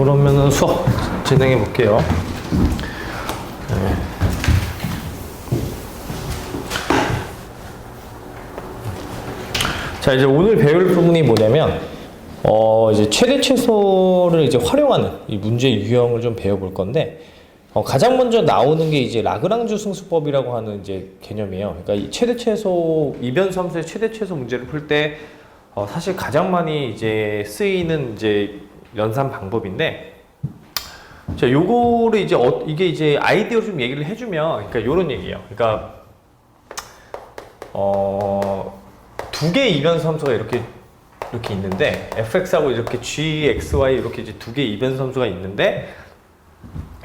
그러면은 수업 진행해 볼게요. 네. 자, 이제 오늘 배울 부분이 뭐냐면, 이제 최대 최소를 이제 활용하는 이 문제 유형을 좀 배워볼 건데, 가장 먼저 나오는 게 이제 라그랑주 승수법이라고 하는 이제 개념이에요. 그러니까 이 최대 최소, 이변수 함수의 최대 최소 문제를 풀 때, 사실 가장 많이 이제 쓰이는 이제 연산 방법인데, 자, 요거를 이제, 이게 이제 아이디어를 좀 얘기를 해주면, 그러니까 요런 얘기예요. 그러니까, 두 개의 이변수 함수가 이렇게 있는데, fx하고 이렇게 gxy 이렇게 이제 두 개의 이변수 함수가 있는데,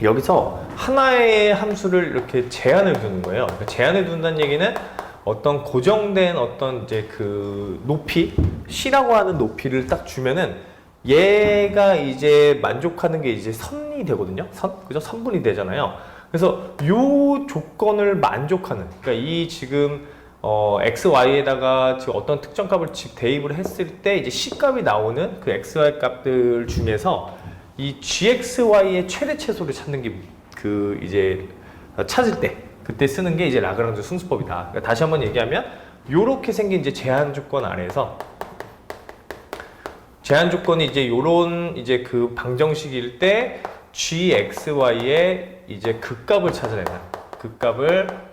여기서 하나의 함수를 이렇게 제한을 두는 거예요. 그러니까 제한을 둔다는 얘기는 어떤 고정된 어떤 이제 그 높이, c라고 하는 높이를 딱 주면은 얘가 이제 만족하는 게 이제 선이 되거든요. 그죠? 선분이 되잖아요. 그래서 요 조건을 만족하는, 그러니까 이 지금 x, y에다가 지금 어떤 특정 값을 대입을 했을 때 이제 c 값이 나오는 그 x, y 값들 중에서 이 gxy의 최대 최소를 찾는 게 그 이제 찾을 때 그때 쓰는 게 이제 라그랑주 승수법이다. 그러니까 다시 한번 얘기하면 요렇게 생긴 이제 제한 조건 아래에서 제한 조건이 이제 요런 이제 그 방정식일 때 gxy의 이제 극값을 찾아내는 극값을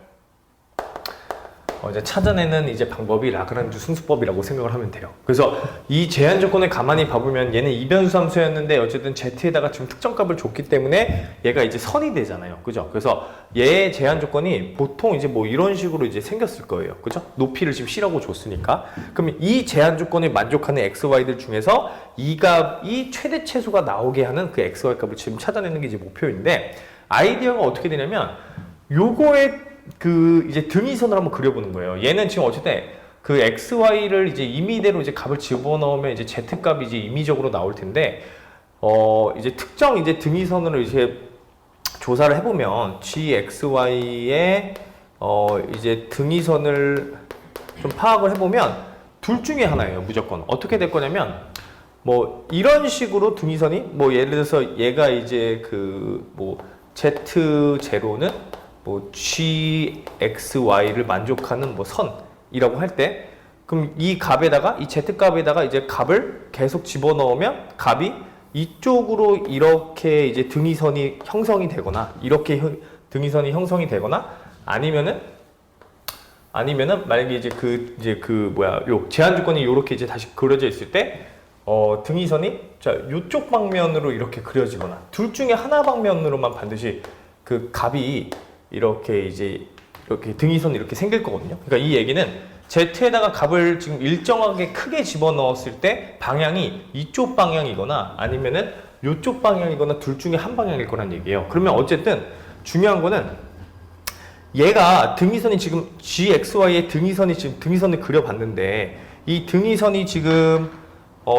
이제 찾아내는 이제 방법이 라그랑주 승수법이라고 생각을 하면 돼요. 그래서 이 제한 조건을 가만히 봐보면 얘는 이변수 함수였는데 어쨌든 z에다가 지금 특정 값을 줬기 때문에 얘가 이제 선이 되잖아요. 그죠? 그래서 얘의 제한 조건이 보통 이제 뭐 이런 식으로 이제 생겼을 거예요. 그죠? 높이를 지금 c라고 줬으니까. 그럼 이 제한 조건을 만족하는 x, y들 중에서 이 값이 최대 최소가 나오게 하는 그 x, y 값을 지금 찾아내는 게 이제 목표인데, 아이디어가 어떻게 되냐면 요거의 그 이제 등위선을 한번 그려보는 거예요. 얘는 지금 어쨌든 그 x, y를 이제 임의대로 이제 값을 집어넣으면 이제 z 값이 이제 임의적으로 나올 텐데, 이제 특정 이제 등위선으로 이제 조사를 해보면 g, x, y의 이제 등위선을 좀 파악을 해보면 둘 중에 하나예요. 무조건 어떻게 될 거냐면 뭐 이런 식으로 등위선이 뭐 예를 들어서 얘가 이제 그 뭐 z0는 뭐 gxy를 만족하는 뭐 선이라고 할 때, 그럼 이 값에다가 이 z 값에다가 이제 값을 계속 집어넣으면 값이 이쪽으로 이렇게 이제 등위선이 형성이 되거나 이렇게 등위선이 형성이 되거나 아니면은 만약에 이제 요 제한 조건이 요렇게 이제 다시 그려져 있을 때 등위선이 자 요쪽 방면으로 이렇게 그려지거나 둘 중에 하나 방면으로만 반드시 그 값이 이렇게 이제 이렇게 등위선이 이렇게 생길 거거든요. 그러니까 이 얘기는 z에다가 값을 지금 일정하게 크게 집어넣었을 때 방향이 이쪽 방향이거나 아니면은 이쪽 방향이거나 둘 중에 한 방향일 거란 얘기예요. 그러면 어쨌든 중요한 거는 얘가 등위선이 지금 gxy의 등위선이 지금 등위선을 그려봤는데 이 등위선이 지금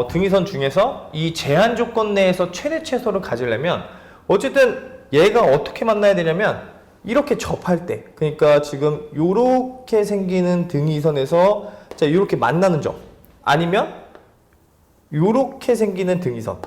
등위선 중에서 이 제한 조건 내에서 최대 최소를 가지려면 어쨌든 얘가 어떻게 만나야 되냐면 이렇게 접할 때, 그러니까 지금 요렇게 생기는 등위선에서 자 요렇게 만나는 점, 아니면 요렇게 생기는 등위선,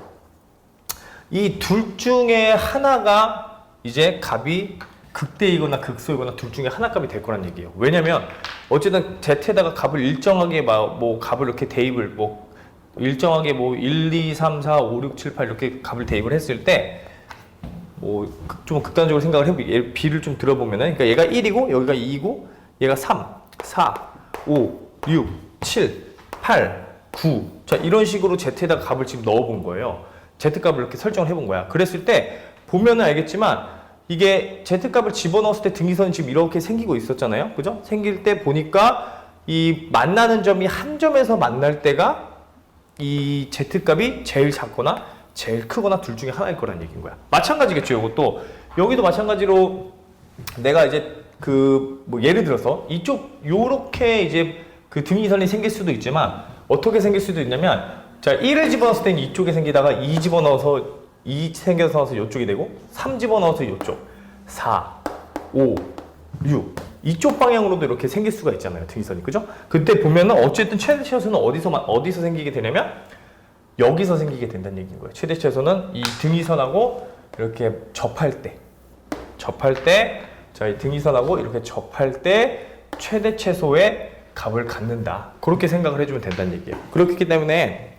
이 둘 중에 하나가 이제 값이 극대이거나 극소이거나 둘 중에 하나 값이 될 거란 얘기예요. 왜냐면 어쨌든 z에다가 값을 일정하게 뭐 값을 이렇게 대입을 뭐 일정하게 뭐 1, 2, 3, 4, 5, 6, 7, 8 이렇게 값을 대입을 했을 때 뭐 좀 극단적으로 생각을 해보기, 비를 좀 들어보면은, 그러니까 얘가 1이고 여기가 2이고 얘가 3, 4, 5, 6, 7, 8, 9. 자 이런 식으로 z에다가 값을 지금 넣어본 거예요. z 값을 이렇게 설정을 해본 거야. 그랬을 때 보면은 알겠지만 이게 z 값을 집어넣었을 때 등위선이 지금 이렇게 생기고 있었잖아요. 그죠? 생길 때 보니까 이 만나는 점이 한 점에서 만날 때가 이 z 값이 제일 작거나 제일 크거나 둘 중에 하나일 거라는 얘기인 거야. 마찬가지겠죠. 이것도 여기도 마찬가지로 내가 이제 그 뭐 예를 들어서 이쪽 요렇게 이제 그 등위선이 생길 수도 있지만 어떻게 생길 수도 있냐면 자 1을 집어넣었을 때는 이쪽에 생기다가 2 집어넣어서 2 생겨서 이쪽이 되고 3 집어넣어서 이쪽 4, 5, 6 이쪽 방향으로도 이렇게 생길 수가 있잖아요. 등위선이. 그죠? 그때 보면은 어쨌든 최대 최소는 어디서 생기게 되냐면 여기서 생기게 된다는 얘기인 거예요. 최대 최소는 이 등위선하고 이렇게 접할 때, 자, 이 등위선하고 이렇게 접할 때 최대 최소의 값을 갖는다. 그렇게 생각을 해주면 된다는 얘기예요. 그렇기 때문에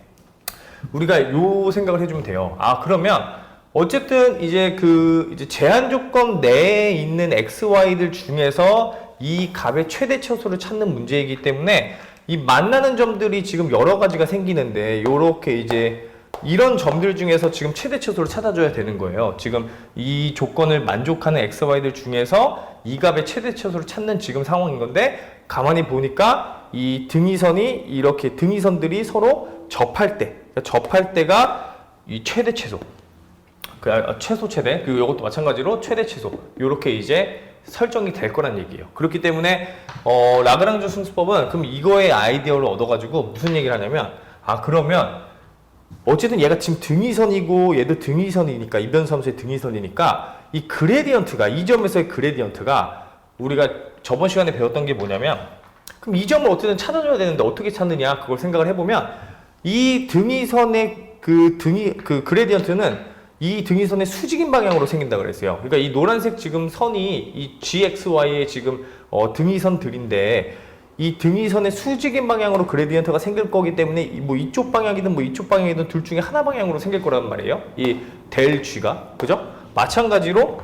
우리가 요 생각을 해주면 돼요. 아, 그러면 어쨌든 이제 이제 제한 조건 내에 있는 x, y들 중에서 이 값의 최대 최소를 찾는 문제이기 때문에 이 만나는 점들이 지금 여러 가지가 생기는데 요렇게 이제 이런 점들 중에서 지금 최대 최소를 찾아줘야 되는 거예요. 지금 이 조건을 만족하는 x, y들 중에서 이 값의 최대 최소를 찾는 지금 상황인 건데 가만히 보니까 이 등위선이 이렇게 등위선들이 서로 접할 때가 이 최대 최소, 최소 최대, 그리고 이것도 마찬가지로 최대 최소 요렇게 이제 설정이 될 거란 얘기예요. 그렇기 때문에 라그랑주 승수법은 그럼 이거의 아이디어를 얻어가지고 무슨 얘기를 하냐면 그러면 어쨌든 얘가 지금 등위선이고 얘도 등위선이니까 이변수함수의 등위선이니까 이 그레디언트가 이 점에서의 그레디언트가 우리가 저번 시간에 배웠던 게 뭐냐면 그럼 이 점을 어쨌든 찾아줘야 되는데 어떻게 찾느냐 그걸 생각을 해보면 이 등위선의 그 그레디언트는 이 등위선의 수직인 방향으로 생긴다 그랬어요. 그러니까 이 노란색 지금 선이 이 GXY의 지금 등위선들인데 이 등위선의 수직인 방향으로 그레디언트가 생길 거기 때문에 뭐 이쪽 방향이든 뭐 이쪽 방향이든 둘 중에 하나 방향으로 생길 거란 말이에요. 이 델 G가. 그죠? 마찬가지로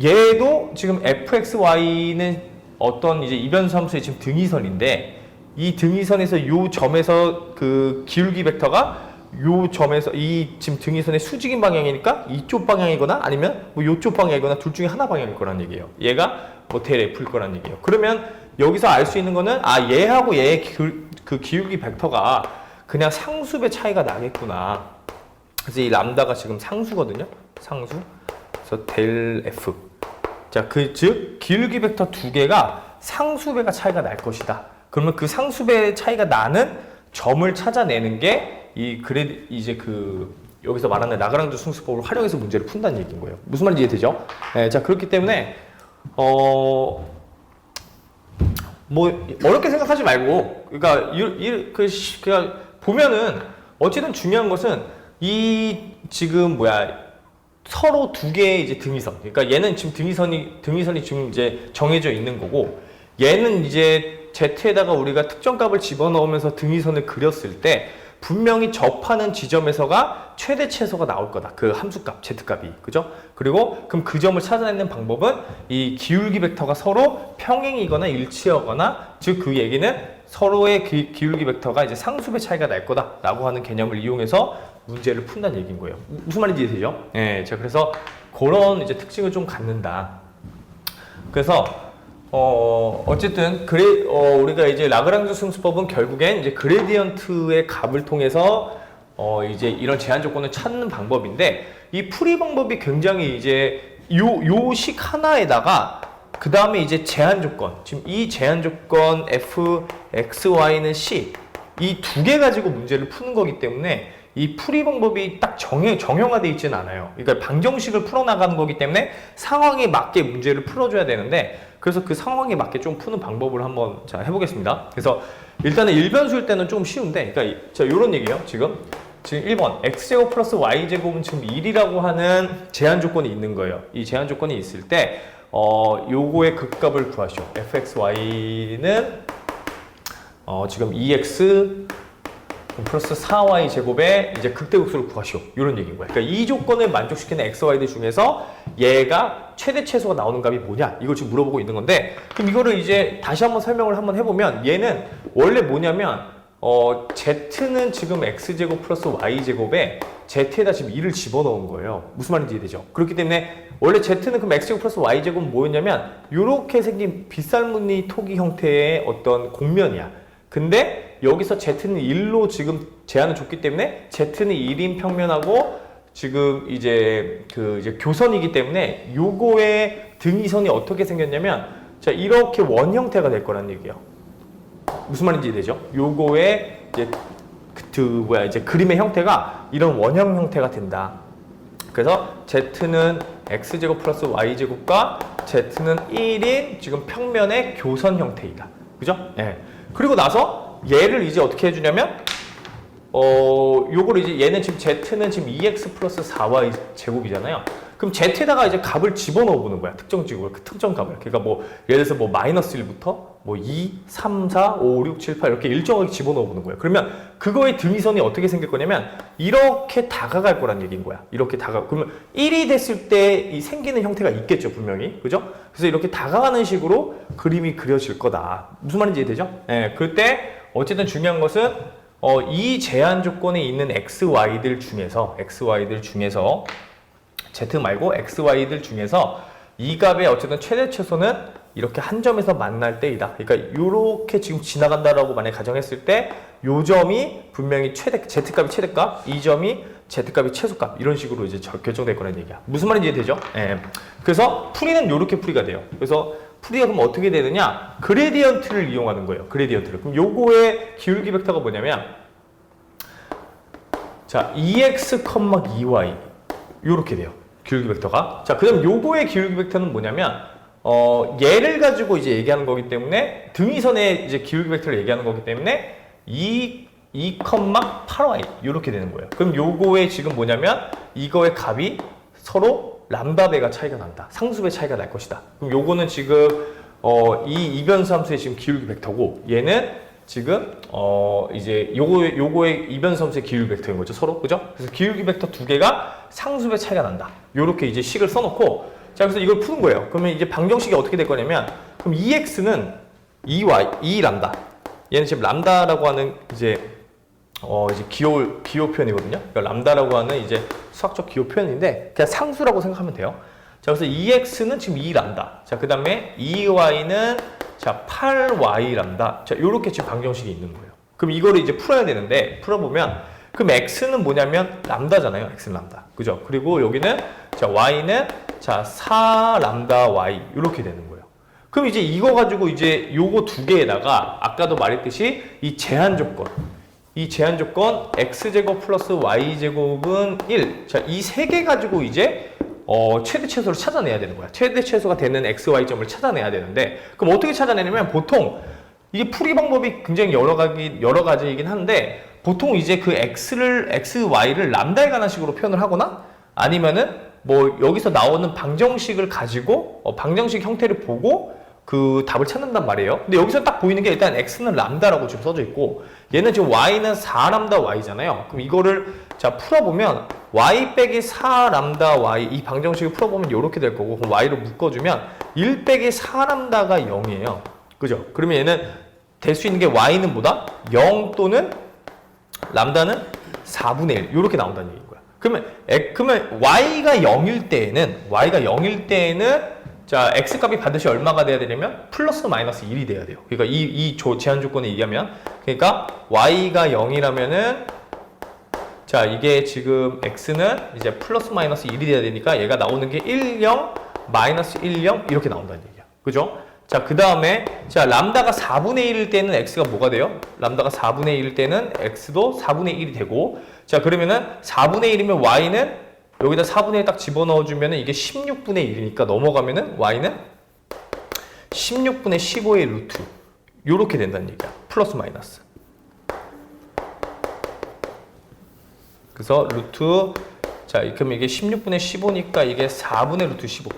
얘도 지금 fxy는 어떤 이제 이변수 함수의 지금 등위선인데 이 등위선에서 요 점에서 그 기울기 벡터가 요 점에서 이 지금 등위선의 수직인 방향이니까 이쪽 방향이거나 아니면 뭐 요쪽 방향이거나 둘 중에 하나 방향일 거란 얘기예요. 얘가 뭐 델 F일 거란 얘기예요. 그러면 여기서 알 수 있는 거는 얘하고 얘의 그 기울기 벡터가 그냥 상수의 차이가 나겠구나. 그래서 이 람다가 지금 상수거든요. 상수. 그래서 델 F. 자, 즉 기울기 벡터 두 개가 상수배가 차이가 날 것이다. 그러면 그 상수배 차이가 나는 점을 찾아내는 게 여기서 말하는 라그랑주 승수법을 활용해서 문제를 푼다는 얘기인 거예요. 무슨 말인지 이해되죠? 네, 자, 그렇기 때문에 뭐 어렵게 생각하지 말고, 그러니까 그냥 보면은 어쨌든 중요한 것은 이 지금 서로 두 개의 이제 등위선. 그러니까 얘는 지금 등위선이 지금 이제 정해져 있는 거고, 얘는 이제 Z에다가 우리가 특정 값을 집어넣으면서 등위선을 그렸을 때 분명히 접하는 지점에서가 최대 최소가 나올 거다. 그 함수값, Z값이. 그죠? 그리고 그럼 그 점을 찾아내는 방법은 이 기울기 벡터가 서로 평행이거나 일치하거나, 즉 그 얘기는 서로의 기울기 벡터가 이제 상수배 차이가 날 거다라고 하는 개념을 이용해서 문제를 푼다는 얘기인 거예요. 무슨 말인지 이해되죠? 예, 자, 그래서 그런 이제 특징을 좀 갖는다. 그래서 어쨌든 우리가 이제 라그랑주 승수법은 결국엔 이제 그레디언트의 값을 통해서 이제 이런 제한 조건을 찾는 방법인데, 이 풀이 방법이 굉장히 이제 요 식 하나에다가 그 다음에 이제 제한 조건, 지금 이 제한 조건 f, x, y는 c, 이 두 개 가지고 문제를 푸는 거기 때문에 이 풀이 방법이 딱 정형화되어 있지는 않아요. 그러니까 방정식을 풀어나가는 거기 때문에 상황에 맞게 문제를 풀어줘야 되는데, 그래서 그 상황에 맞게 좀 푸는 방법을 한번 해보겠습니다. 그래서 일단은 일변수일 때는 좀 쉬운데, 그러니까 자, 요런 얘기예요. 지금 1번 x제곱 플러스 y제곱은 지금 1이라고 하는 제한 조건이 있는 거예요. 이 제한 조건이 있을 때 요거의 극값을 구하시오. fxy는 지금 2x 플러스 4y 제곱의 이제 극대극소를 구하시오. 이런 얘기인 거야. 그러니까 이 조건을 만족시키는 x, y들 중에서 얘가 최대 최소가 나오는 값이 뭐냐? 이걸 지금 물어보고 있는 건데, 그럼 이거를 이제 다시 한번 설명을 한번 해보면, 얘는 원래 뭐냐면 z는 지금 x제곱 플러스 y제곱에 z에다 지금 2를 집어넣은 거예요. 무슨 말인지 이해되죠? 그렇기 때문에 원래 z는 그럼 x제곱 플러스 y제곱은 뭐였냐면 요렇게 생긴 빗살무늬 토기 형태의 어떤 곡면이야. 근데 여기서 z는 1로 지금 제한을 줬기 때문에 z는 1인 평면하고 지금 이제 교선이기 때문에 요거의 등위선이 어떻게 생겼냐면, 자, 이렇게 원 형태가 될 거란 얘기예요. 무슨 말인지 되죠? 요거의 이제 그림의 형태가 이런 원형 형태가 된다. 그래서 z는 x제곱 플러스 y제곱과 z는 1인 지금 평면의 교선 형태이다. 그죠? 예. 그리고 나서 얘를 이제 어떻게 해주냐면 요거를 이제 얘는 지금 z는 지금 2x 플러스 4y 제곱이잖아요. 그럼 z에다가 이제 값을 집어넣어 보는 거야. 특정 지구를, 그 특정 값을. 그러니까 뭐 예를 들어서 뭐 마이너스 1부터 뭐 2, 3, 4, 5, 6, 7, 8 이렇게 일정하게 집어넣어 보는 거예요. 그러면 그거의 등위선이 어떻게 생길 거냐면 이렇게 다가갈 거란 얘기인 거야. 이렇게 그러면 1이 됐을 때 이 생기는 형태가 있겠죠, 분명히. 그죠? 그래서 이렇게 다가가는 식으로 그림이 그려질 거다. 무슨 말인지 이해되죠? 예, 그때 어쨌든 중요한 것은 이 제한 조건에 있는 xy들 중에서 z 말고 xy들 중에서 이 값의 어쨌든 최대 최소는 이렇게 한 점에서 만날 때이다. 그러니까 이렇게 지금 지나간다라고 만약 가정했을 때 요 점이 분명히 z값이 최대값, 이 점이 z값이 최소값 이런 식으로 이제 결정될 거라는 얘기야. 무슨 말인지 이해되죠? 예. 그래서 풀이는 이렇게 풀이가 돼요. 그래서 풀이가 그럼 어떻게 되느냐? 그레디언트를 이용하는 거예요. 그레디언트를. 그럼 요거의 기울기 벡터가 뭐냐면 자, 2x, 2y 요렇게 돼요. 기울기 벡터가. 자, 그다음 요거의 기울기 벡터는 뭐냐면 얘를 가지고 이제 얘기하는 거기 때문에 등위선의 이제 기울기 벡터를 얘기하는 거기 때문에 2,8y 이렇게 되는 거예요. 그럼 요거의 지금 뭐냐면 이거의 값이 서로 람다 배가 차이가 난다. 상수배 차이가 날 것이다. 그럼 요거는 지금 이 이변수 함수의 지금 기울기 벡터고 얘는 지금 이제 요거의 이변수 함수의 기울기 벡터인 거죠. 서로. 그죠? 그래서 기울기 벡터 두 개가 상수배 차이가 난다. 요렇게 이제 식을 써놓고 자, 그래서 이걸 푸는 거예요. 그러면 이제 방정식이 어떻게 될 거냐면 그럼 2x는 2람다. 얘는 지금 람다라고 하는 이제 기호 표현이거든요. 그러니까 람다라고 하는 이제 수학적 기호 표현인데 그냥 상수라고 생각하면 돼요. 자, 그래서 2x는 지금 2람다. 자, 그다음에 2y는 자 8y람다. 자, 요렇게 지금 방정식이 있는 거예요. 그럼 이거를 이제 풀어야 되는데 풀어보면 그럼 x는 뭐냐면 람다잖아요. x는 람다. 그죠? 그리고 여기는 자 y는 자 4람다 y 이렇게 되는 거예요. 그럼 이제 이거 가지고 이제 요거 두 개에다가 아까도 말했듯이 이 제한 조건 x제곱 플러스 y제곱은 1. 자, 이 세 개 가지고 이제 최대 최소를 찾아내야 되는 거야. 최대 최소가 되는 x, y점을 찾아내야 되는데 그럼 어떻게 찾아내냐면 보통 이게 풀이 방법이 굉장히 여러 가지이긴 한데 보통 이제 그 x, y를 람다에 관한 식으로 표현을 하거나 아니면은 뭐 여기서 나오는 방정식을 가지고 방정식 형태를 보고 그 답을 찾는단 말이에요. 근데 여기서 딱 보이는 게 일단 x는 람다라고 지금 써져 있고 얘는 지금 y는 4람다 y잖아요. 그럼 이거를 자 풀어보면 y 빼기 4람다 y 이 방정식을 풀어보면 이렇게 될 거고 그럼 y를 묶어주면 1 빼기 4람다가 0이에요. 그죠? 그러면 얘는 될 수 있는 게 y는 뭐다? 0 또는 람다는 4분의 1 이렇게 나온다는 얘기인 거야. 그러면 y가 0일 때에는 자 x 값이 반드시 얼마가 돼야 되냐면 플러스 마이너스 1이 돼야 돼요. 그러니까 이 제한 조건에 의하면 그러니까 y가 0이라면은 자 이게 지금 x는 이제 플러스 마이너스 1이 돼야 되니까 얘가 나오는 게 1, 0, 마이너스 1, 0 이렇게 나온다는 얘기야. 그죠? 자, 그 다음에 자 람다가 4분의 1일 때는 x가 뭐가 돼요? 람다가 4분의 1일 때는 x도 4분의 1이 되고 자 그러면은 4분의 1이면 y는 여기다 4분의 1 딱 집어넣어주면은 이게 16분의 1이니까 넘어가면은 y는 16분의 15의 루트 요렇게 된다는 얘기야. 플러스 마이너스. 그래서 루트 자 그럼 이게 16분의 15니까 이게 4분의 루트 15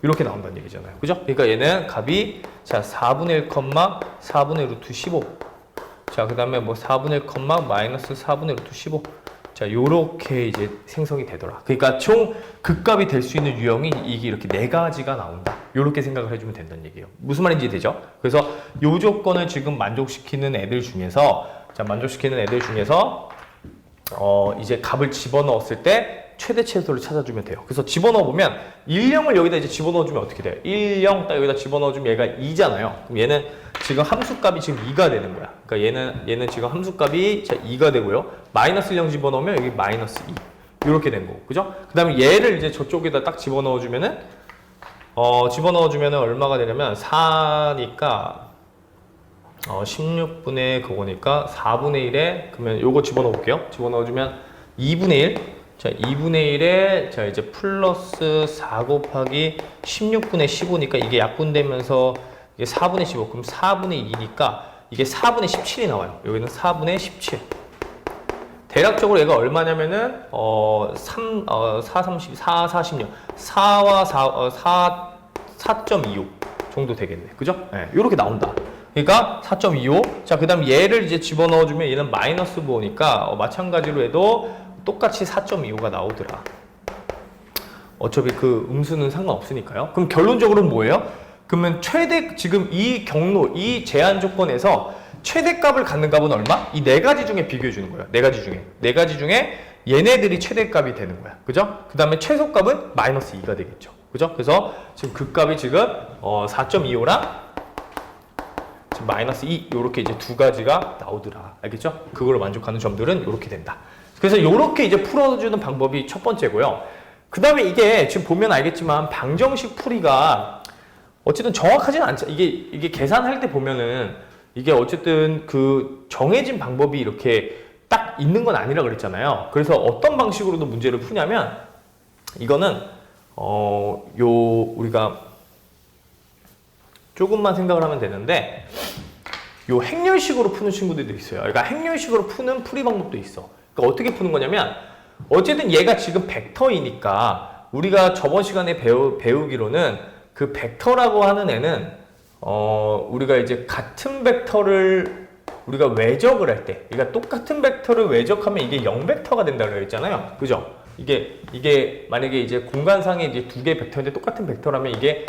이렇게 나온다는 얘기잖아요. 그죠? 그러니까 얘는 값이 자 4분의 1, 4분의 루트 15 자 그 다음에 뭐 4분의 1, 마이너스 4분의 루트 15 자 요렇게 이제 생성이 되더라. 그러니까 총 극값이 될 수 있는 유형이 이게 이렇게 네 가지가 나온다. 요렇게 생각을 해주면 된다는 얘기예요. 무슨 말인지 되죠? 그래서 요 조건을 지금 만족시키는 애들 중에서 이제 값을 집어넣었을 때 최대 최소를 찾아주면 돼요. 그래서 집어넣어보면 1, 0을 여기다 이제 집어넣어주면 어떻게 돼요? 1, 0 딱 여기다 집어넣어주면 얘가 2잖아요. 그럼 얘는 지금 함수값이 지금 2가 되는 거야. 그러니까 얘는 지금 함수값이 2가 되고요. 마이너스 0 집어넣으면 여기 마이너스 2. 이렇게 된 거고. 그죠? 그 다음에 얘를 이제 저쪽에다 딱 집어넣어주면은 얼마가 되냐면 4니까 16분의 그거니까 4분의 1에 그러면 요거 집어넣을게요. 집어넣어주면 2분의 1 자, 2분의 1에 자 이제 플러스 4 곱하기 16분의 15니까 이게 약분되면서 이게 4분의 15 그럼 4분의 2니까 이게 4분의 17이 나와요. 여기는 4분의 17 대략적으로 얘가 얼마냐면은 4와 4.25 정도 되겠네. 그죠? 네, 요렇게 나온다. 그러니까 4.25. 자, 그다음 얘를 이제 집어넣어 주면 얘는 마이너스 5니까 마찬가지로 해도 똑같이 4.25가 나오더라. 어차피 그 음수는 상관없으니까요. 그럼 결론적으로는 뭐예요? 그러면 최대, 지금 이 경로, 이 제한 조건에서 최대값을 갖는 값은 얼마? 이 네 가지 중에 비교해 주는 거예요. 네 가지 중에. 네 가지 중에 얘네들이 최대값이 되는 거야. 그죠? 그 다음에 최소값은 마이너스 2가 되겠죠. 그죠? 그래서 지금 그 값이 지금 4.25랑 지금 마이너스 2 요렇게 이제 두 가지가 나오더라. 알겠죠? 그걸로 만족하는 점들은 요렇게 된다. 그래서 요렇게 이제 풀어주는 방법이 첫 번째고요. 그 다음에 이게 지금 보면 알겠지만 방정식 풀이가 어쨌든 정확하진 않죠. 이게 계산할 때 보면은 이게 어쨌든 그 정해진 방법이 이렇게 딱 있는 건 아니라 그랬잖아요. 그래서 어떤 방식으로도 문제를 푸냐면 이거는 우리가 조금만 생각을 하면 되는데 요 행렬식으로 푸는 친구들도 있어요. 그러니까 행렬식으로 푸는 풀이 방법도 있어. 그러니까 어떻게 푸는 거냐면 어쨌든 얘가 지금 벡터이니까 우리가 저번 시간에 배우기로는 그 벡터라고 하는 애는 우리가 이제 같은 벡터를 우리가 외적을 할 때, 그러니까 똑같은 벡터를 외적하면 이게 0벡터가 된다고 했잖아요. 그죠? 이게 만약에 이제 공간상에 이제 두 개 벡터인데 똑같은 벡터라면 이게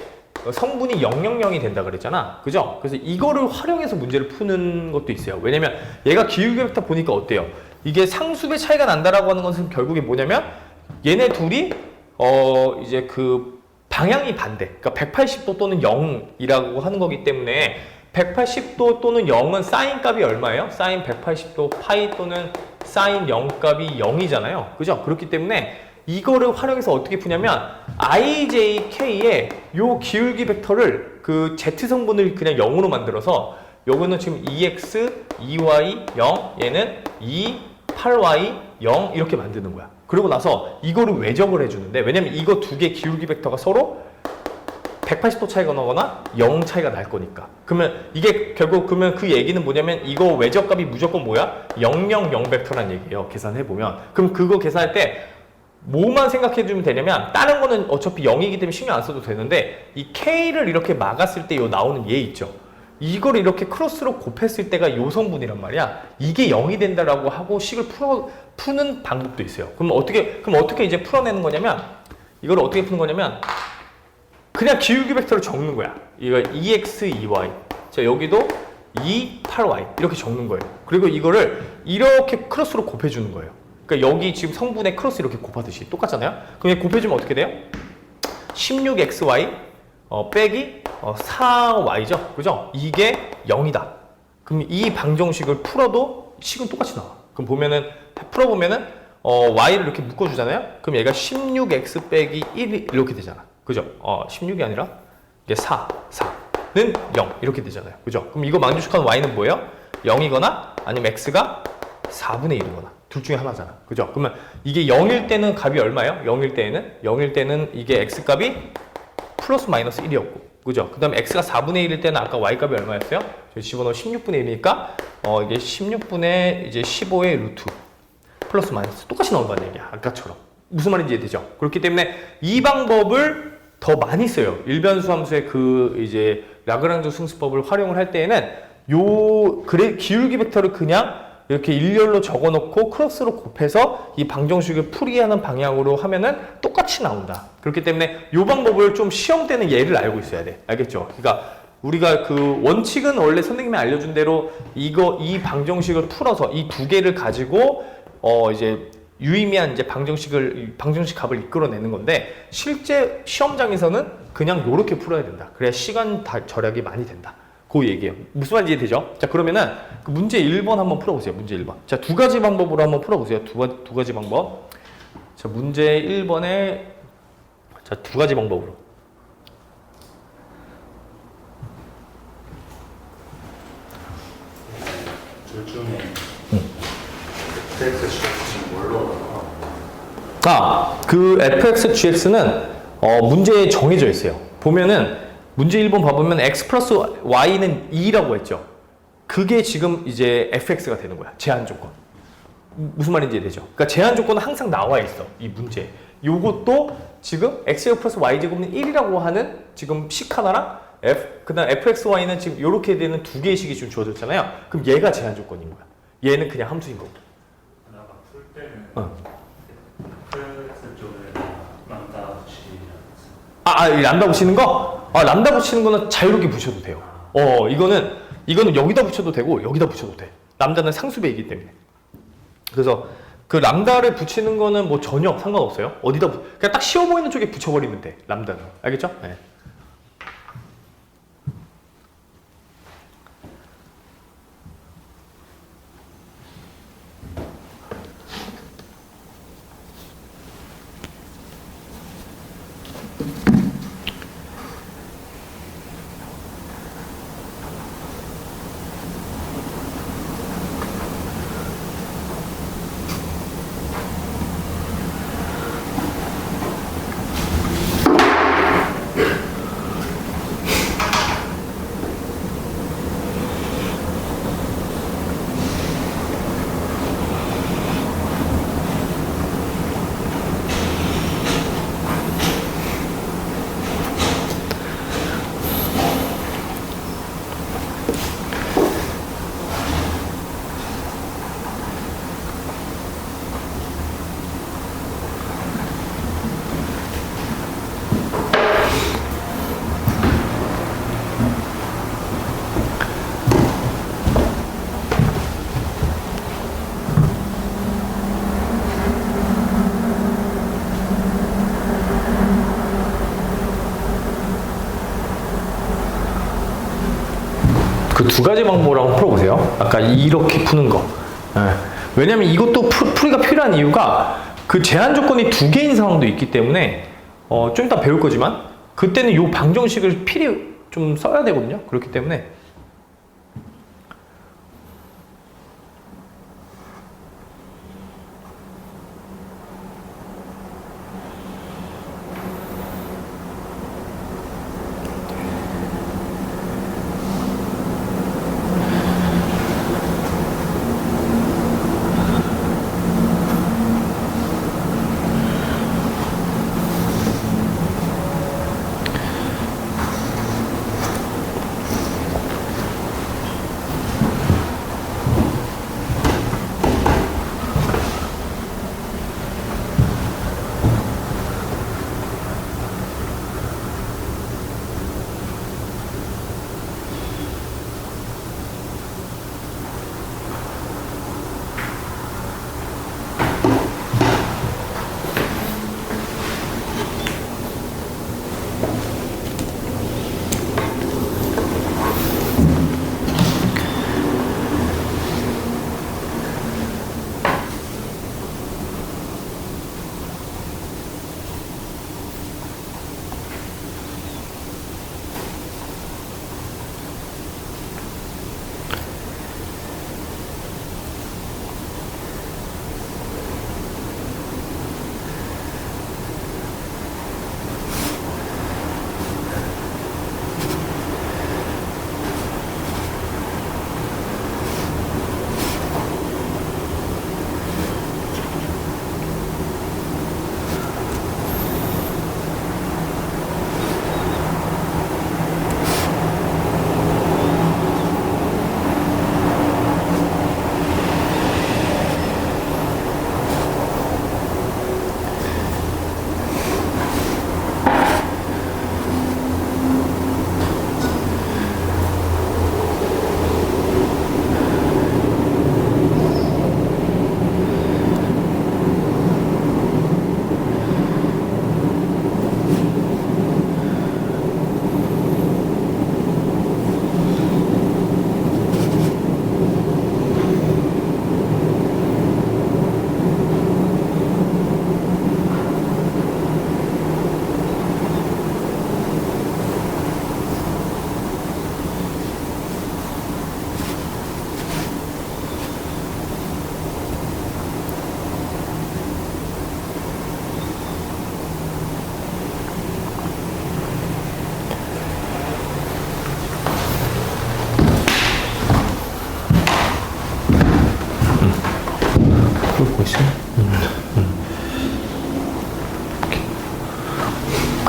성분이 000이 된다 그랬잖아. 그죠? 그래서 이거를 활용해서 문제를 푸는 것도 있어요. 왜냐면 얘가 기울기 벡터 보니까 어때요? 이게 상수의 차이가 난다라고 하는 것은 결국에 뭐냐면 얘네 둘이 이제 그 방향이 반대. 그러니까 180도 또는 0이라고 하는 거기 때문에 180도 또는 0은 사인 값이 얼마예요? 사인 180도 파이 또는 사인 0 값이 0이잖아요. 그죠? 그렇기 때문에 이거를 활용해서 어떻게 푸냐면 ijk의 요 기울기 벡터를 그 z 성분을 그냥 0으로 만들어서 요거는 지금 2x, 2y, 0 얘는 2, 8y, 0 이렇게 만드는 거야. 그러고 나서 이거를 외적을 해주는데 왜냐면 이거 두 개 기울기 벡터가 서로 180도 차이가 나거나 0 차이가 날 거니까. 그러면 이게 결국 그러면 그 얘기는 뭐냐면 이거 외적값이 무조건 뭐야? 0, 0, 0 벡터란 얘기예요. 계산해보면. 그럼 그거 계산할 때 뭐만 생각해주면 되냐면 다른 거는 어차피 0이기 때문에 신경 안 써도 되는데 이 K를 이렇게 막았을 때 요 나오는 얘 있죠. 이걸 이렇게 크로스로 곱했을 때가 요 성분이란 말이야. 이게 0이 된다라고 하고 식을 푸는 방법도 있어요. 그럼 어떻게 이제 풀어내는 거냐면 이걸 어떻게 푸는 거냐면 그냥 기울기 벡터를 적는 거야. 이거 2x, 2y. 자, 여기도 2, 8y 이렇게 적는 거예요. 그리고 이거를 이렇게 크로스로 곱해주는 거예요. 그러니까 여기 지금 성분의 크로스 이렇게 곱하듯이 똑같잖아요. 그럼 곱해주면 어떻게 돼요? 16xy 빼기 4y죠. 그죠? 이게 0이다. 그럼 이 방정식을 풀어도 식은 똑같이 나와. 그럼 보면은 풀어보면은 y를 이렇게 묶어주잖아요. 그럼 얘가 16x 빼기 1 이렇게 되잖아. 그죠? 16이 아니라 이게 4는 0 이렇게 되잖아요. 그죠? 그럼 이거 방정식하는 y는 뭐예요? 0이거나 아니면 x가 4분의 1이거나 둘 중에 하나잖아. 그죠? 그러면 이게 0일 때는 값이 얼마예요? 0일 때는 이게 x 값이 플러스 마이너스 1이었고. 그죠? 그 다음에 x가 4분의 1일 때는 아까 y 값이 얼마였어요? 저희 집어넣어 16분의 1이니까 이게 16분의 이제 15의 루트 플러스 마이너스 똑같이 나온다는 얘기야. 아까처럼. 무슨 말인지 이해되죠? 그렇기 때문에 이 방법을 더 많이 써요. 일변수 함수의 그 이제 라그랑주 승수법을 활용을 할 때에는 기울기 벡터를 그냥 이렇게 일렬로 적어놓고 크로스로 곱해서 이 방정식을 풀이하는 방향으로 하면은 똑같이 나온다. 그렇기 때문에 이 방법을 좀 시험 때는 예를 알고 있어야 돼. 알겠죠? 그러니까 우리가 그 원칙은 원래 선생님이 알려준 대로 이 방정식을 풀어서 이 두 개를 가지고 이제 유의미한 이제 방정식 값을 이끌어내는 건데 실제 시험장에서는 그냥 요렇게 풀어야 된다. 그래야 시간 절약이 많이 된다. 그 얘기예요. 무슨 말인지 되죠? 자, 그러면은 그 문제 1번 한번 풀어보세요. 문제 1번. 자, 두 가지 방법으로 한번 풀어보세요. 두 가지 방법. 자, 문제 1번에 자, 두 가지 방법으로. 둘 중에 fx, gx는 뭘로 나와? 그 fx, gx는 문제에 정해져 있어요. 보면은 문제 1번 봐보면 x 플러스 y는 2라고 했죠. 그게 지금 이제 fx가 되는 거야. 제한 조건. 무슨 말인지 이해되죠? 그러니까 제한 조건은 항상 나와 있어. 이 문제. 요것도 지금 x제곱 플러스 y제곱은 1이라고 하는 지금 식 하나랑 그다음 fxy는 지금 이렇게 되는 두 개의 식이 지금 주어졌잖아요. 그럼 얘가 제한 조건인 거야. 얘는 그냥 함수인 거고. 하나가 풀 때는 어. 프레스 쪽에 람다 붙이지 이 람다 붙이는 거? 람다 붙이는 거는 자유롭게 붙여도 돼요. 이거는 여기다 붙여도 되고 여기다 붙여도 돼. 람다는 상수배이기 때문에. 그래서 그 람다를 붙이는 거는 뭐 전혀 상관없어요. 그냥 딱 쉬워 보이는 쪽에 붙여버리면 돼. 람다는. 알겠죠? 네. 그 두 가지 방법을 한번 풀어보세요. 아까 이렇게 푸는 거. 왜냐면 이것도 풀이가 필요한 이유가 그 제한 조건이 두 개인 상황도 있기 때문에 좀 이따 배울 거지만 그때는 이 방정식을 필히 좀 써야 되거든요. 그렇기 때문에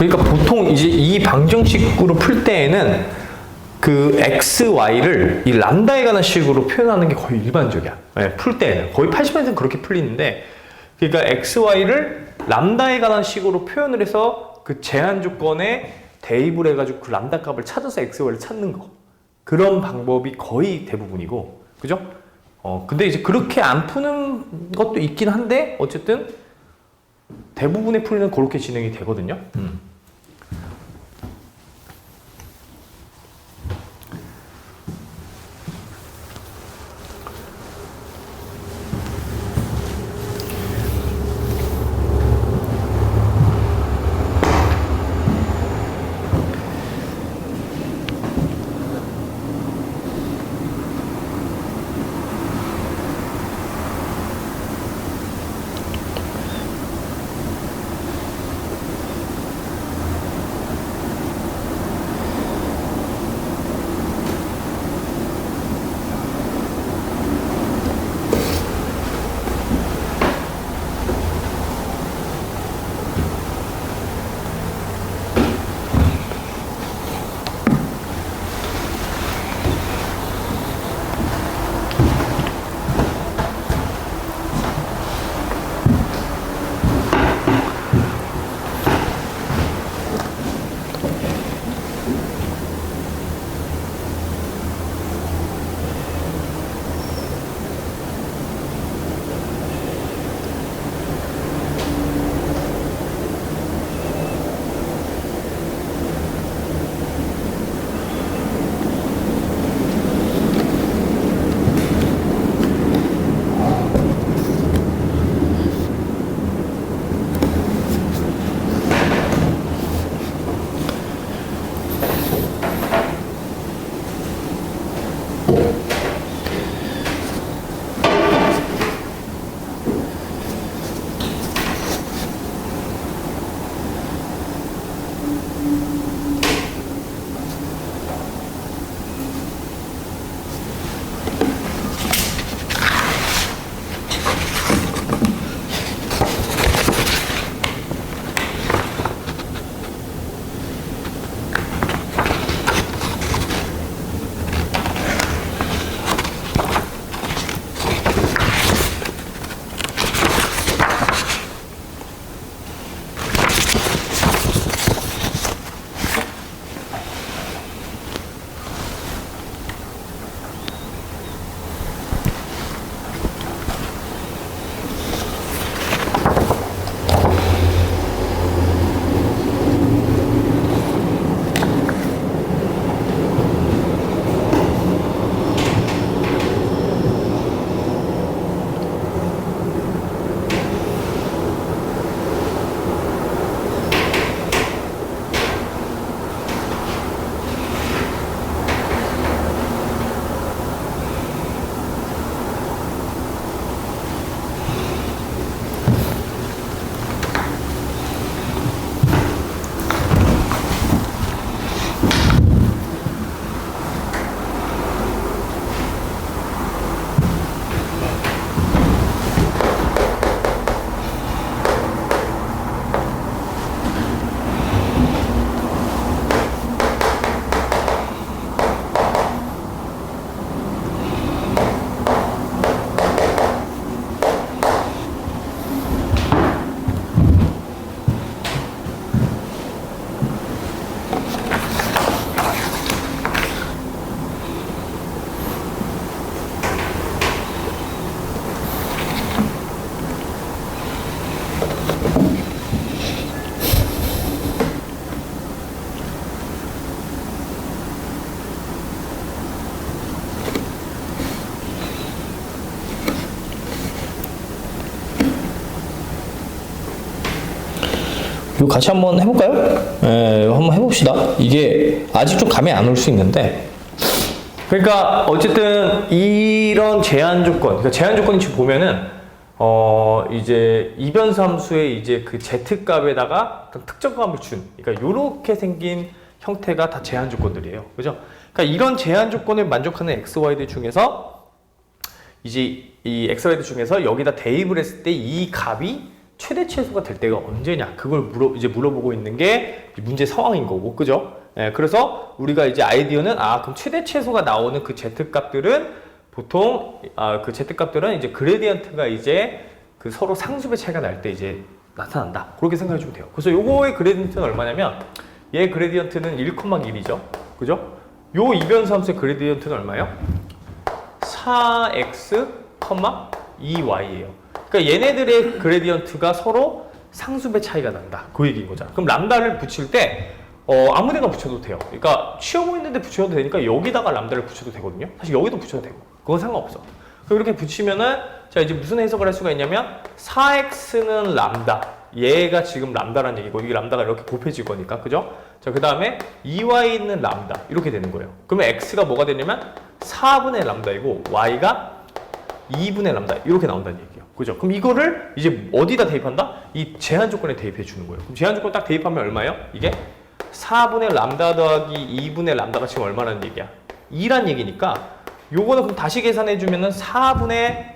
그러니까 보통 이제 이 방정식으로 풀 때에는 그 x, y를 이 람다에 관한 식으로 표현하는 게 거의 일반적이야. 네, 풀 때에는 거의 80%는 그렇게 풀리는데, 그러니까 x, y를 람다에 관한 식으로 표현을 해서 그 제한 조건에 대입을 해가지고 그 람다 값을 찾아서 x, y를 찾는 거. 그런 방법이 거의 대부분이고, 그죠? 근데 이제 그렇게 안 푸는 것도 있긴 한데, 어쨌든 대부분의 풀이는 그렇게 진행이 되거든요. 이거 같이 한번 해볼까요? 한번 해봅시다. 이게 아직 좀 감이 안 올 수 있는데. 그러니까 어쨌든 이런 제한 조건, 그러니까 제한 조건이 지금 보면은 이제 이변수 함수의 이제 그 z 값에다가 어떤 특정값을 준, 그러니까 요렇게 생긴 형태가 다 제한 조건들이에요. 그죠? 그러니까 이런 제한 조건을 만족하는 x, y들 중에서 이제 이 x, y들 중에서 여기다 대입을 했을 때 이 값이 최대 최소가 될 때가 언제냐 그걸 물어보고 있는 게 문제 상황인 거고, 그죠? 예, 그래서 우리가 이제 아이디어는 그럼 최대 최소가 나오는 그 z 값들은 보통 그 z 값들은 이제 그레디언트가 이제 그 서로 상수배 차이가 날 때 이제 나타난다. 그렇게 생각해 주면 돼요. 그래서 요거의 그레디언트는 얼마냐면 얘 그레디언트는 1,1이죠. 그죠? 요 이변수 함수의 그레디언트는 얼마예요? 4x, 2y예요. 그러니까 얘네들의 그레디언트가 서로 상수배 차이가 난다. 그 얘기인 거잖아. 그럼 람다를 붙일 때 아무 데나 붙여도 돼요. 그러니까 치우고 있는데 붙여도 되니까 여기다가 람다를 붙여도 되거든요. 사실 여기도 붙여도 되고 그건 상관없어. 그럼 이렇게 붙이면은 자 이제 무슨 해석을 할 수가 있냐면 4x는 람다. 얘가 지금 람다라는 얘기고 이게 람다가 이렇게 곱해질 거니까, 그죠? 자, 그 다음에 2y는 람다 이렇게 되는 거예요. 그러면 x가 뭐가 되냐면 4분의 람다이고 y가 2분의 람다 이렇게 나온다는 얘기예요. 그죠? 그럼 이거를 이제 어디다 대입한다? 이 제한 조건에 대입해 주는 거예요. 그럼 제한 조건 딱 대입하면 얼마예요? 이게 4분의 람다 더하기 2분의 람다가 지금 얼마라는 얘기야? 2란 얘기니까 요거는 그럼 다시 계산해 주면은 4분의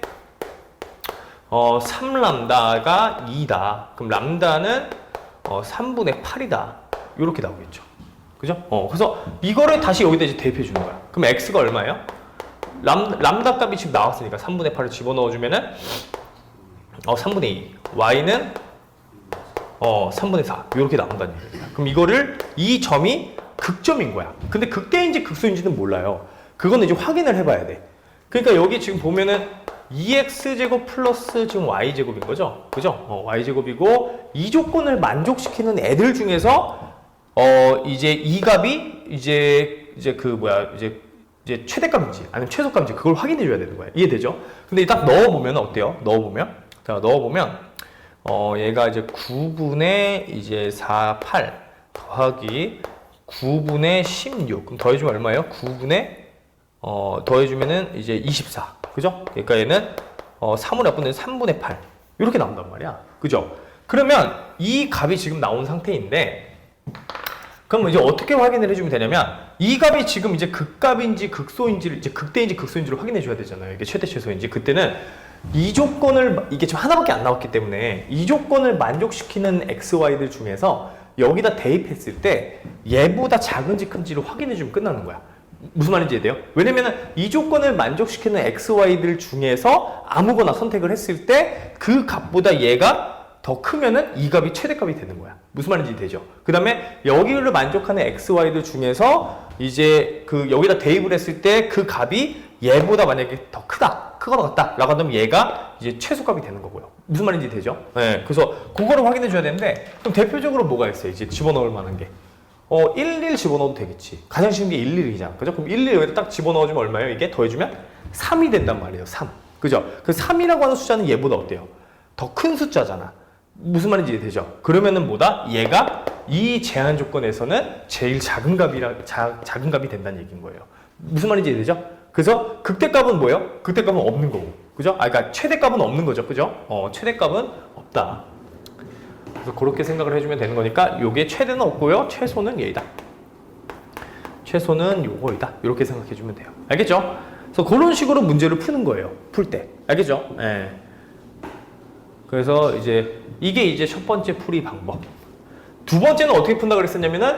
3람다가 2다. 그럼 람다는 3분의 8이다. 이렇게 나오겠죠. 그죠? 그래서 이거를 다시 여기다 이제 대입해 주는 거야. 그럼 x가 얼마예요? 람다 값이 지금 나왔으니까 3분의 8을 집어넣어 주면은 3분의 2. y는 3분의 4. 이렇게 나온다는 얘기야. 그럼 이거를 이 점이 극점인 거야. 근데 극대인지 극소인지는 몰라요. 그거는 이제 확인을 해봐야 돼. 그러니까 여기 지금 보면은 2x제곱 플러스 지금 y제곱인 거죠? 그죠? y제곱이고 이 조건을 만족시키는 애들 중에서 이제 이 값이 이제 최대값인지 아니면 최소값인지 그걸 확인해 줘야 되는 거예요. 이해되죠? 근데 딱 넣어보면 어때요? 넣어보면 얘가 이제 9분의 이제 4, 8 더하기 9분의 16 그럼 더해주면 얼마예요? 9분의 더해주면은 이제 24 그죠? 그러니까 얘는 3을 나쁘는 3분의 8 이렇게 나온단 말이야. 그죠? 그러면 이 값이 지금 나온 상태인데 그럼 이제 어떻게 확인을 해주면 되냐면 이 값이 지금 이제 극값인지 극소인지를 이제 극대인지 극소인지를 확인해 줘야 되잖아요. 이게 최대 최소인지. 그때는 이 조건을 이게 지금 하나밖에 안 나왔기 때문에 이 조건을 만족시키는 x, y들 중에서 여기다 대입했을 때 얘보다 작은지 큰지를 확인해 주면 끝나는 거야. 무슨 말인지 이해돼요? 왜냐면은 이 조건을 만족시키는 x, y들 중에서 아무거나 선택을 했을 때 그 값보다 얘가 더 크면은 이 값이 최대값이 되는 거야. 무슨 말인지 되죠? 그 다음에 여기를 만족하는 x, y들 중에서 이제 그 여기다 대입을 했을 때 그 값이 얘보다 만약에 더 크거나 같다 라고 하면 얘가 이제 최소값이 되는 거고요. 무슨 말인지 되죠? 네, 그래서 그거를 확인해 줘야 되는데 그럼 대표적으로 뭐가 있어요? 이제 집어넣을 만한 게 11 집어넣어도 되겠지. 가장 쉬운 게 11이잖아. 그죠? 그럼 11 여기다 딱 집어넣어주면 얼마예요? 이게 더해주면 3이 된단 말이에요. 3. 그죠? 그 3이라고 하는 숫자는 얘보다 어때요? 더 큰 숫자잖아. 무슨 말인지 되죠? 그러면은 뭐다? 얘가 이 제한 조건에서는 제일 작은 값이 된다는 얘기인 거예요. 무슨 말인지 되죠? 그래서 극대값은 뭐예요? 극대값은 없는 거고. 그죠? 그러니까 최대값은 없는 거죠. 그죠? 최대값은 없다. 그래서 그렇게 생각을 해주면 되는 거니까 요게 최대는 없고요. 최소는 얘이다. 최소는 요거이다. 이렇게 생각해 주면 돼요. 알겠죠? 그래서 그런 식으로 문제를 푸는 거예요. 풀 때. 알겠죠? 예. 그래서 이제 이게 이제 첫 번째 풀이 방법. 두 번째는 어떻게 푼다 그랬었냐면은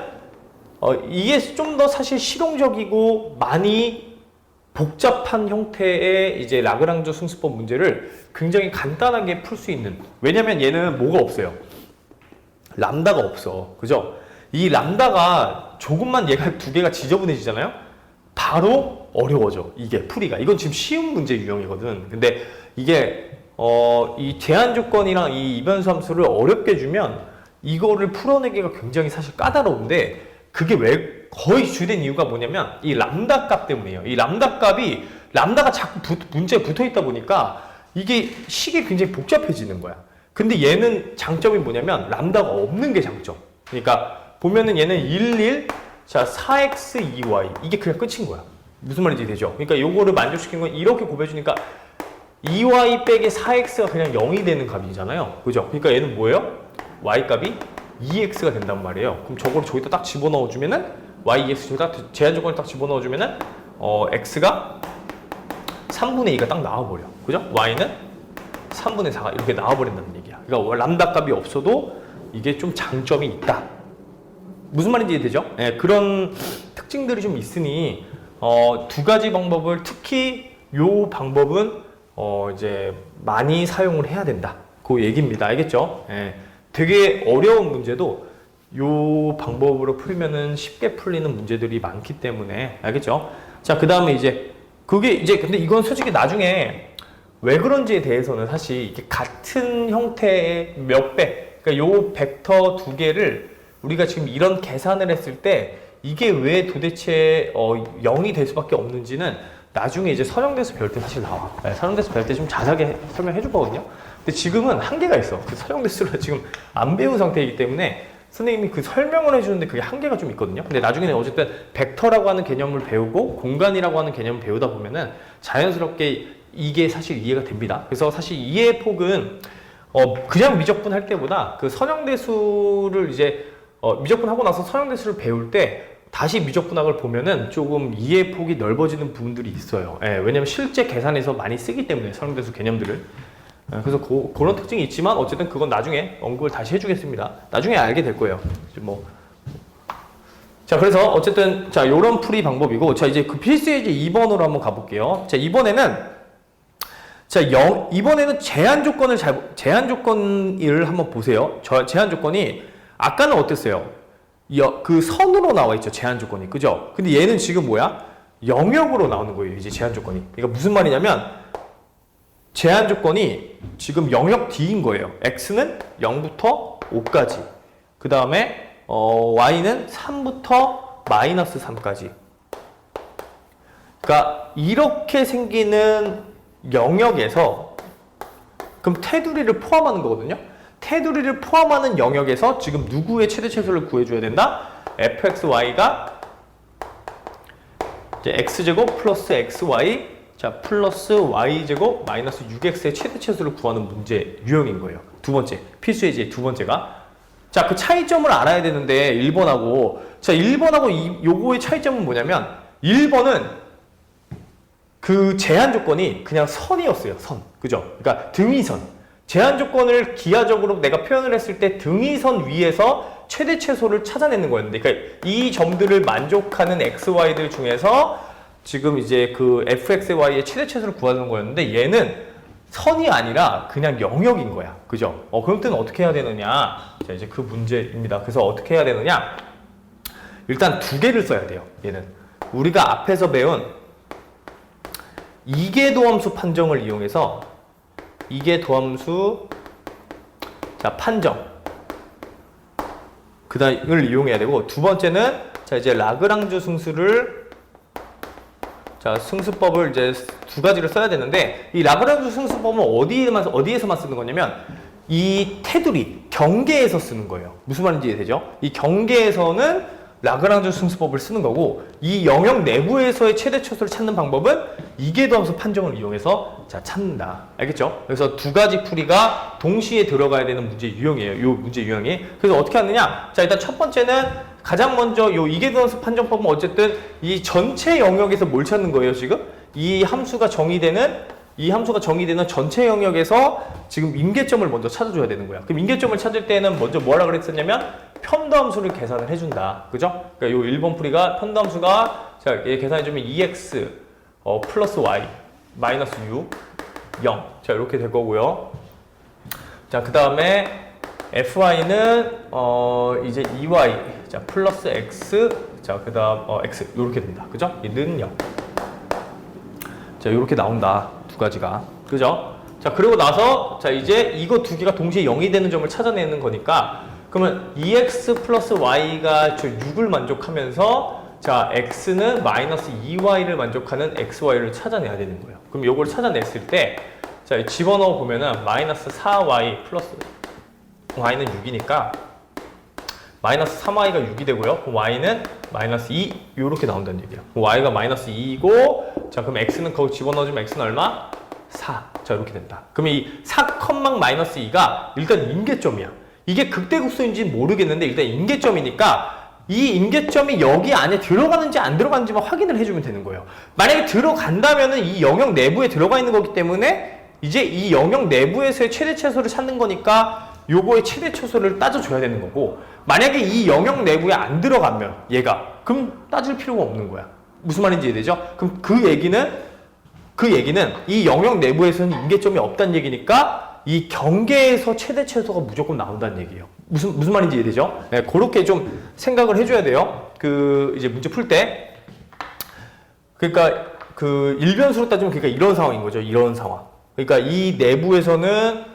이게 좀 더 사실 실용적이고 많이 복잡한 형태의 이제 라그랑주 승수법 문제를 굉장히 간단하게 풀 수 있는. 왜냐면 얘는 뭐가 없어요. 람다가 없어. 그죠? 이 람다가 조금만 얘가 두 개가 지저분해지잖아요? 바로 어려워져. 이게 풀이가. 이건 지금 쉬운 문제 유형이거든. 근데 이게 이 제한 조건이랑 이 이변수 함수를 어렵게 주면 이거를 풀어내기가 굉장히 사실 까다로운데 그게 왜 거의 주된 이유가 뭐냐면 이 람다 값 때문이에요. 이 람다 값이 람다가 자꾸 문제에 붙어 있다 보니까 이게 식이 굉장히 복잡해지는 거야. 근데 얘는 장점이 뭐냐면 람다가 없는 게 장점. 그러니까 보면은 얘는 11, 자 4x, 2y 이게 그냥 끝인 거야. 무슨 말인지 되죠? 그러니까 요거를 만족시킨 건 이렇게 곱해주니까 2y 빼기 4x가 그냥 0이 되는 값이잖아요. 그죠? 그러니까 얘는 뭐예요? y 값이 2x가 된단 말이에요. 그럼 저거를 저기다 딱 집어넣어주면은 y, x 저기다 제한 조건을 딱 집어넣어주면은 x가 3분의 2가 딱 나와버려. 그죠? y는 3분의 4가 이렇게 나와버린다는 얘기야. 그러니까 람다 값이 없어도 이게 좀 장점이 있다. 무슨 말인지 이해되죠? 예, 그런 특징들이 좀 있으니 두 가지 방법을 특히 요 방법은 이제 많이 사용을 해야 된다. 그 얘기입니다. 알겠죠? 예, 되게 어려운 문제도 요 방법으로 풀면은 쉽게 풀리는 문제들이 많기 때문에 알겠죠? 자, 그 다음에 이제 그게 이제 근데 이건 솔직히 나중에 왜 그런지에 대해서는 사실 이게 같은 형태의 몇 배, 그러니까 요 벡터 두 개를 우리가 지금 이런 계산을 했을 때 이게 왜 도대체 0이 될 수밖에 없는지는 나중에 이제 선형대수 배울 때 사실 나와. 네, 선형대수 배울 때 좀 자세하게 설명해 줄 거거든요. 근데 지금은 한계가 있어. 그 선형대수를 지금 안 배운 상태이기 때문에 선생님이 그 설명을 해주는데 그게 한계가 좀 있거든요. 근데 나중에는 어쨌든 벡터라고 하는 개념을 배우고 공간이라고 하는 개념을 배우다 보면은 자연스럽게 이게 사실 이해가 됩니다. 그래서 사실 이해 폭은 그냥 미적분 할 때보다 그 선형대수를 이제 미적분하고 나서 선형대수를 배울 때 다시 미적분학을 보면은 조금 이해 폭이 넓어지는 부분들이 있어요. 예, 왜냐면 실제 계산에서 많이 쓰기 때문에 선형대수 개념들을. 그래서 그런 특징이 있지만 어쨌든 그건 나중에 언급을 다시 해주겠습니다. 나중에 알게 될 거예요. 뭐. 자, 그래서 어쨌든 자 요런 풀이 방법이고, 자 이제 그 필수의 이제 2번으로 한번 가볼게요. 자, 이번에는 이번에는 제한 조건을 한번 보세요. 제한 조건이 아까는 어땠어요? 그 선으로 나와 있죠. 제한 조건이. 그죠? 근데 얘는 지금 뭐야? 영역으로 나오는 거예요. 이제 제한 조건이. 그러니까 무슨 말이냐면 제한 조건이 지금 영역 D인 거예요. X는 0부터 5까지. 그 다음에 Y는 3부터 마이너스 3까지. 그러니까 이렇게 생기는 영역에서 그럼 테두리를 포함하는 거거든요. 테두리를 포함하는 영역에서 지금 누구의 최대 최소를 구해줘야 된다? fxy가 이제 x제곱 플러스 xy 자 플러스 y제곱 마이너스 6x의 최대 최소를 구하는 문제 유형인 거예요. 두 번째 필수 예제 두 번째가 자 그 차이점을 알아야 되는데 1번하고 자 1번하고 요거의 차이점은 뭐냐면 1번은 그 제한 조건이 그냥 선이었어요. 선. 그죠? 그러니까 등위선. 제한 조건을 기하적으로 내가 표현을 했을 때 등위선 위에서 최대 최소를 찾아내는 거였는데, 그러니까 이 점들을 만족하는 xy들 중에서 지금 이제 그 fxy의 최대 최소를 구하는 거였는데 얘는 선이 아니라 그냥 영역인 거야. 그죠? 그럴 때는 어떻게 해야 되느냐? 자, 이제 그 문제입니다. 그래서 어떻게 해야 되느냐? 일단 두 개를 써야 돼요. 얘는. 우리가 앞에서 배운 이계도함수 판정을 이용해서 이계도함수 자 판정 그다음을 이용해야 되고, 두 번째는 자 이제 라그랑주 승수를 자 승수법을 이제 두 가지를 써야 되는데, 이 라그랑주 승수법은 어디에서만 쓰는 거냐면 이 테두리 경계에서 쓰는 거예요. 무슨 말인지 이해되죠? 이 경계에서는 라그랑주 승수법을 쓰는 거고, 이 영역 내부에서의 최대 최소를 찾는 방법은 이계도함수 판정을 이용해서 자 찾는다. 알겠죠? 그래서 두 가지 풀이가 동시에 들어가야 되는 문제 유형이에요. 요 문제 유형이. 그래서 어떻게 하느냐? 자 일단 첫 번째는 가장 먼저 요 이계도함수 판정법은 어쨌든 이 전체 영역에서 뭘 찾는 거예요, 지금? 이 함수가 정의되는 전체 영역에서 지금 임계점을 먼저 찾아줘야 되는 거야. 그럼 임계점을 찾을 때는 먼저 뭐라 그랬었냐면 편도함수를 계산을 해준다. 그죠? 그러니까 요 1번 풀이가 편도함수가 자, 얘 계산해주면 2x 플러스 y 마이너스 6 0. 자, 이렇게 될 거고요. 자, 그 다음에 fy는 이제 2y 자 플러스 x 자, 그 다음 x 이렇게 된다. 그죠? 얘는 0. 자, 이렇게 나온다. 두 가지가. 그죠? 자, 그리고 나서 자 이제 이거 두 개가 동시에 0이 되는 점을 찾아내는 거니까, 그러면 2x 플러스 y가 저 6을 만족하면서 자 x는 마이너스 2y를 만족하는 xy를 찾아내야 되는 거예요. 그럼 요걸 찾아냈을 때 자 집어넣어 보면은 마이너스 4y 플러스 y는 6이니까 마이너스 3y가 6이 되고요. 그럼 y는 마이너스 2 요렇게 나온다는 얘기예요. y가 마이너스 2이고 자 그럼 x는 거기 집어넣어주면 x는 얼마? 4. 자 이렇게 된다. 그럼 이 4, 마이너스 2가 일단 임계점이야. 이게 극대극소인지 모르겠는데 일단 임계점이니까 이 임계점이 여기 안에 들어가는지 안 들어가는지만 확인을 해주면 되는 거예요. 만약에 들어간다면은 이 영역 내부에 들어가 있는 거기 때문에 이제 이 영역 내부에서의 최대 최소를 찾는 거니까 요거의 최대 최소를 따져줘야 되는 거고, 만약에 이 영역 내부에 안 들어가면 얘가 그럼 따질 필요가 없는 거야. 무슨 말인지 이해되죠? 그럼 그 얘기는 이 영역 내부에서는 임계점이 없다는 얘기니까 이 경계에서 최대 최소가 무조건 나온다는 얘기예요. 무슨 말인지 이해되죠? 네, 그렇게 좀 생각을 해줘야 돼요. 그 이제 문제 풀 때. 그러니까 그 일변수로 따지면 그러니까 이런 상황인 거죠. 이런 상황. 그러니까 이 내부에서는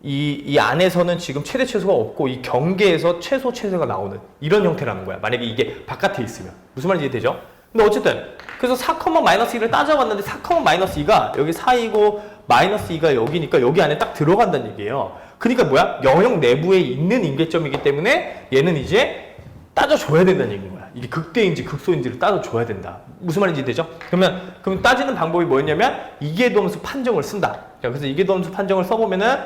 이 안에서는 지금 최대 최소가 없고 이 경계에서 최소가 나오는 이런 형태라는 거야. 만약에 이게 바깥에 있으면. 무슨 말인지 이해되죠? 근데 어쨌든 그래서 4,-2를 따져봤는데 4,-2가 여기 4이고 마이너스 2가 여기니까 여기 안에 딱 들어간다는 얘기예요. 그러니까 뭐야? 영역 내부에 있는 임계점이기 때문에 얘는 이제 따져줘야 된다는 얘기인 거야. 이게 극대인지 극소인지를 따져줘야 된다. 무슨 말인지 되죠? 그럼 따지는 방법이 뭐였냐면 이계도함수 판정을 쓴다. 자, 그래서 이계도함수 판정을 써보면은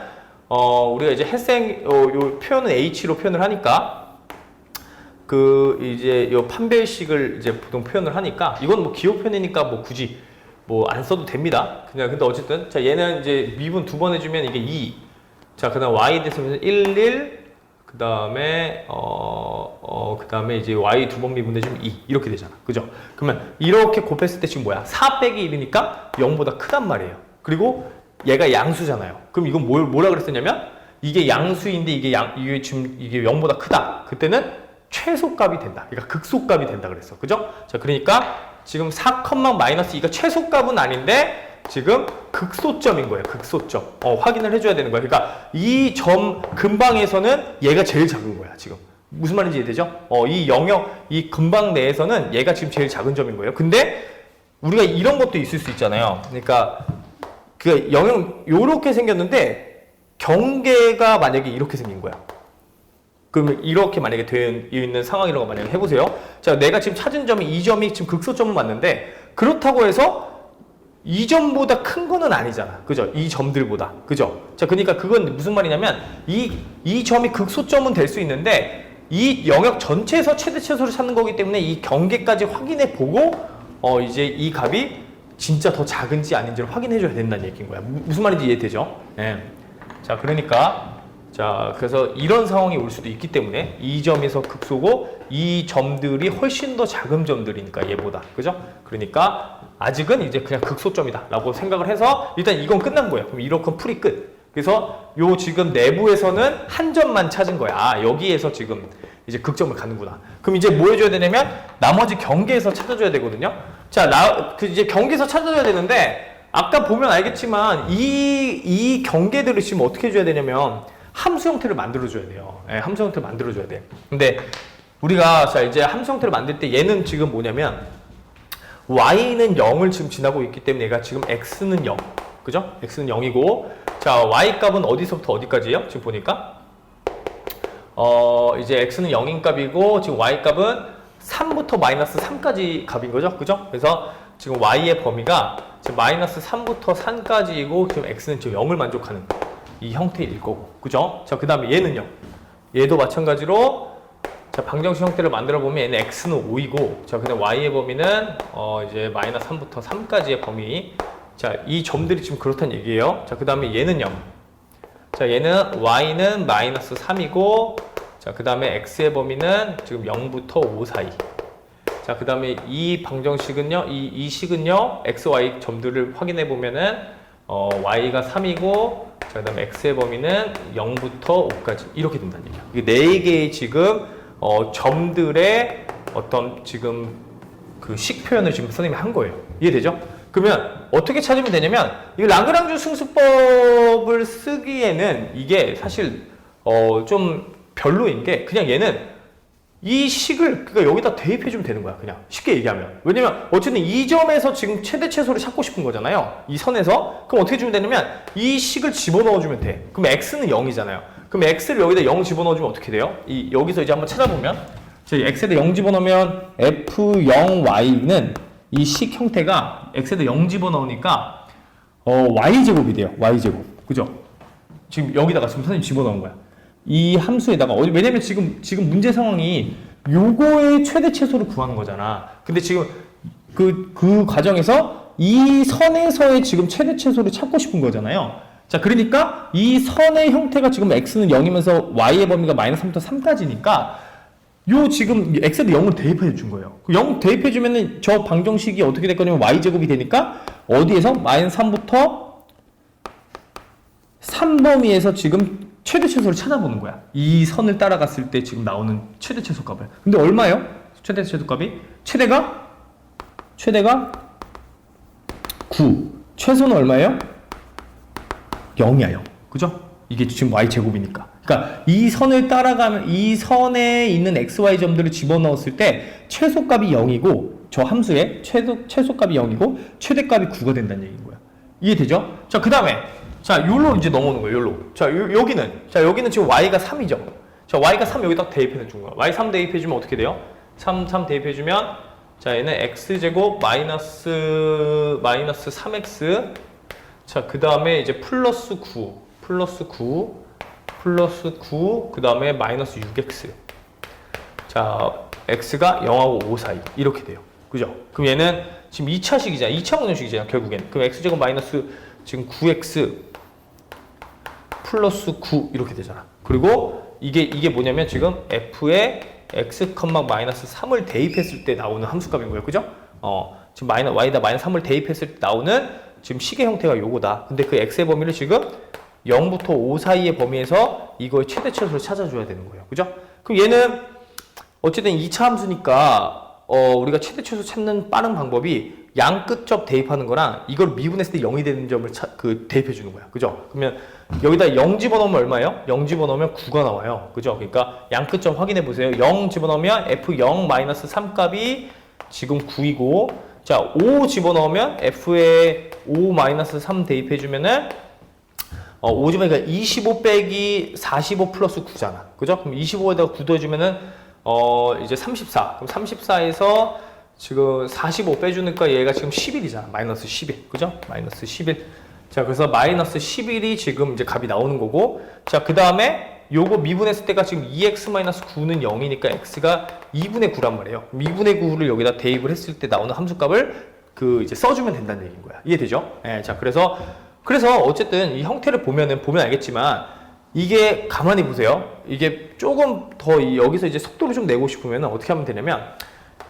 우리가 이제 요 표현은 H로 표현을 하니까 그 이제 요 판별식을 이제 보통 표현을 하니까 이건 뭐 기호 표현이니까 뭐 굳이 뭐 안 써도 됩니다. 그냥 근데 어쨌든 자 얘는 이제 미분 2번 해주면 이게 2. 자 그다음 y 됐으면 1 그다음에 그다음에 이제 y 2번 미분해주면 2 이렇게 되잖아. 그죠? 그러면 이렇게 곱했을 때 지금 뭐야? 4 빼기 1이니까 0보다 크단 말이에요. 그리고 얘가 양수잖아요. 그럼 이건 뭐라 그랬었냐면 이게 양수인데 이게 지금 이게 0보다 크다. 그때는 최소값이 된다. 그러니까 극소값이 된다 그랬어. 그죠? 자, 그러니까 지금 4,-2가 최소값은 아닌데 지금 극소점인 거예요. 극소점. 확인을 해줘야 되는 거야. 그러니까 이 점 근방에서는 얘가 제일 작은 거야. 지금. 무슨 말인지 이해되죠? 이 영역, 이 근방 내에서는 얘가 지금 제일 작은 점인 거예요. 근데 우리가 이런 것도 있을 수 있잖아요. 그러니까 그 영역 요렇게 생겼는데 경계가 만약에 이렇게 생긴 거야. 그러면 이렇게 만약에 되어 있는 상황이라고 만약에 해보세요. 자, 내가 지금 찾은 점이 이 점이 지금 극소점을 맞는데 그렇다고 해서 이 점보다 큰 거는 아니잖아. 그죠? 이 점들보다. 그죠? 자, 그러니까 그건 무슨 말이냐면 이 점이 극소점은 될 수 있는데 이 영역 전체에서 최대 최소를 찾는 거기 때문에 이 경계까지 확인해 보고 이제 이 값이 진짜 더 작은지 아닌지를 확인해 줘야 된다는 얘기인 거야. 무슨 말인지 이해되죠? 예. 자, 그러니까 자, 그래서 이런 상황이 올 수도 있기 때문에 이 점에서 극소고 이 점들이 훨씬 더 작은 점들이니까 얘보다. 그죠? 그러니까 아직은 이제 그냥 극소점이다 라고 생각을 해서 일단 이건 끝난 거예요. 그럼 이렇게 풀이 끝. 그래서 요 지금 내부에서는 한 점만 찾은 거야. 아, 여기에서 지금 이제 극점을 갖는구나. 그럼 이제 뭐 해줘야 되냐면 나머지 경계에서 찾아줘야 되거든요. 자, 이제 경계에서 찾아줘야 되는데 아까 보면 알겠지만 이 경계들을 지금 어떻게 해줘야 되냐면 함수 형태를 만들어줘야 돼요. 예, 함수 형태를 만들어줘야 돼. 근데 우리가 자 이제 함수 형태를 만들 때 얘는 지금 뭐냐면 y는 0을 지금 지나고 있기 때문에 얘가 지금 x는 0. 그죠? x는 0이고 자 y 값은 어디서부터 어디까지예요? 지금 보니까 이제 x는 0인 값이고 지금 y 값은 3부터 마이너스 3까지 값인 거죠? 그죠? 그래서 지금 y의 범위가 지금 마이너스 3부터 3까지이고 지금 x는 지금 0을 만족하는 이 형태일 거고. 그죠? 자, 그 다음에 얘는요. 얘도 마찬가지로 자, 방정식 형태를 만들어 보면 얘는 x는 5이고 자, 그다음 y의 범위는 이제 마이너스 3부터 3까지의 범위. 자, 이 점들이 지금 그렇다는 얘기예요. 자, 그 다음에 얘는요. 자, 얘는 y는 마이너스 3이고 자, 그 다음에 x의 범위는 지금 0부터 5 사이. 자, 그 다음에 이 방정식은요, 이 식은요, x, y 점들을 확인해 보면은, y가 3이고, 자, 그 다음에 x의 범위는 0부터 5까지. 이렇게 된다는 얘기야. 이게 4개의 지금, 점들의 어떤 지금 그 식 표현을 지금 선생님이 한 거예요. 이해되죠? 그러면 어떻게 찾으면 되냐면, 이 랑그랑주 승수법을 쓰기에는 이게 사실, 좀 별로인 게, 그냥 얘는 이 식을 그러니까 여기다 대입해주면 되는 거야. 그냥 쉽게 얘기하면. 왜냐면 어쨌든 이 점에서 지금 최대 최소를 찾고 싶은 거잖아요. 이 선에서. 그럼 어떻게 주면 되냐면 이 식을 집어넣어주면 돼. 그럼 x는 0이잖아요. 그럼 x를 여기다 0 집어넣어주면 어떻게 돼요? 여기서 이제 한번 찾아보면 저희 x에다 0 집어넣으면 f0y는 이 식 형태가 x에다 0 집어넣으니까 y제곱이 돼요. y제곱. 그죠? 지금 여기다가 지금 선생님 집어넣은 거야. 이 함수에다가 왜냐면 지금 문제 상황이 요거의 최대 최소를 구하는 거잖아. 근데 지금 그 과정에서 이 선에서의 지금 최대 최소를 찾고 싶은 거잖아요. 자, 그러니까 이 선의 형태가 지금 x는 0이면서 y의 범위가 마이너스 3부터 3까지니까 요 지금 x를 0을 대입해 준 거예요. 0 대입해 주면은 저 방정식이 어떻게 될 거냐면 y제곱이 되니까 어디에서 마이너스 3부터 3범위에서 지금 최대 최소를 찾아보는 거야. 이 선을 따라갔을 때 지금 나오는 최대 최소 값을. 근데 얼마예요? 최대 최소 값이? 최대가 9. 최소는 얼마예요? 0이야, 0. 그죠? 이게 지금 y제곱이니까. 그러니까 이 선을 따라가면 이 선에 있는 xy 점들을 집어넣었을 때 최소값이 0이고 저 함수의 최소값이 0이고 최대값이 9가 된다는 얘기인 거야. 이해되죠? 자, 그다음에 자, 요로 이제 넘어오는 거예요. 요로. 자, 여기는 지금 y가 3이죠. 자, y가 3 여기다 대입해 준 거야. y 3 대입해 주면 어떻게 돼요? 3 대입해 주면 자, 얘는 x제곱 마이너스 3x. 자, 그다음에 이제 플러스 9, 그다음에 마이너스 6x. 자, x가 0하고 5 사이 이렇게 돼요. 그죠? 그럼 얘는 지금 2차식이잖아. 2차 방정식이잖아, 결국엔. 그럼 x제곱 마이너스 지금 9x 플러스 9 이렇게 되잖아. 그리고 이게 뭐냐면 지금 f에 x, 마이너스 3을 대입했을 때 나오는 함수값인 거예요. 그죠? 지금 y에다 마이너스 3을 대입했을 때 나오는 지금 식의 형태가 요거다. 근데 그 x의 범위를 지금 0부터 5 사이의 범위에서 이거의 최대 최소를 찾아줘야 되는 거예요. 그죠? 그럼 얘는 어쨌든 2차 함수니까 우리가 최대 최소 찾는 빠른 방법이 양 끝접 대입하는 거랑 이걸 미분했을 때 0이 되는 점을 대입해 주는 거야. 그죠? 그러면 여기다 0 집어넣으면 얼마예요? 0 집어넣으면 9가 나와요. 그죠? 그러니까 양 끝점 확인해 보세요. 0 집어넣으면 f0-3 값이 지금 9이고, 자, 5 집어넣으면 f에 5-3 대입해 주면은 5 집어넣으니까 25 빼기 45 플러스 9잖아. 그죠? 그럼 25에다가 9 더해주면은 이제 34. 그럼 34에서 지금 45 빼주니까 얘가 지금 11이잖아. 마이너스 11. 그죠? 마이너스 11. 자, 그래서 마이너스 11이 지금 이제 값이 나오는 거고. 자, 그 다음에 요거 미분했을 때가 지금 2x-9는 0이니까 x가 2분의 9란 말이에요. 2분의 9를 여기다 대입을 했을 때 나오는 함수값을 이제 써주면 된다는 얘기인 거야. 이해되죠? 예, 자, 그래서 어쨌든 이 형태를 보면 알겠지만 이게 가만히 보세요. 이게 조금 더 여기서 이제 속도를 좀 내고 싶으면 어떻게 하면 되냐면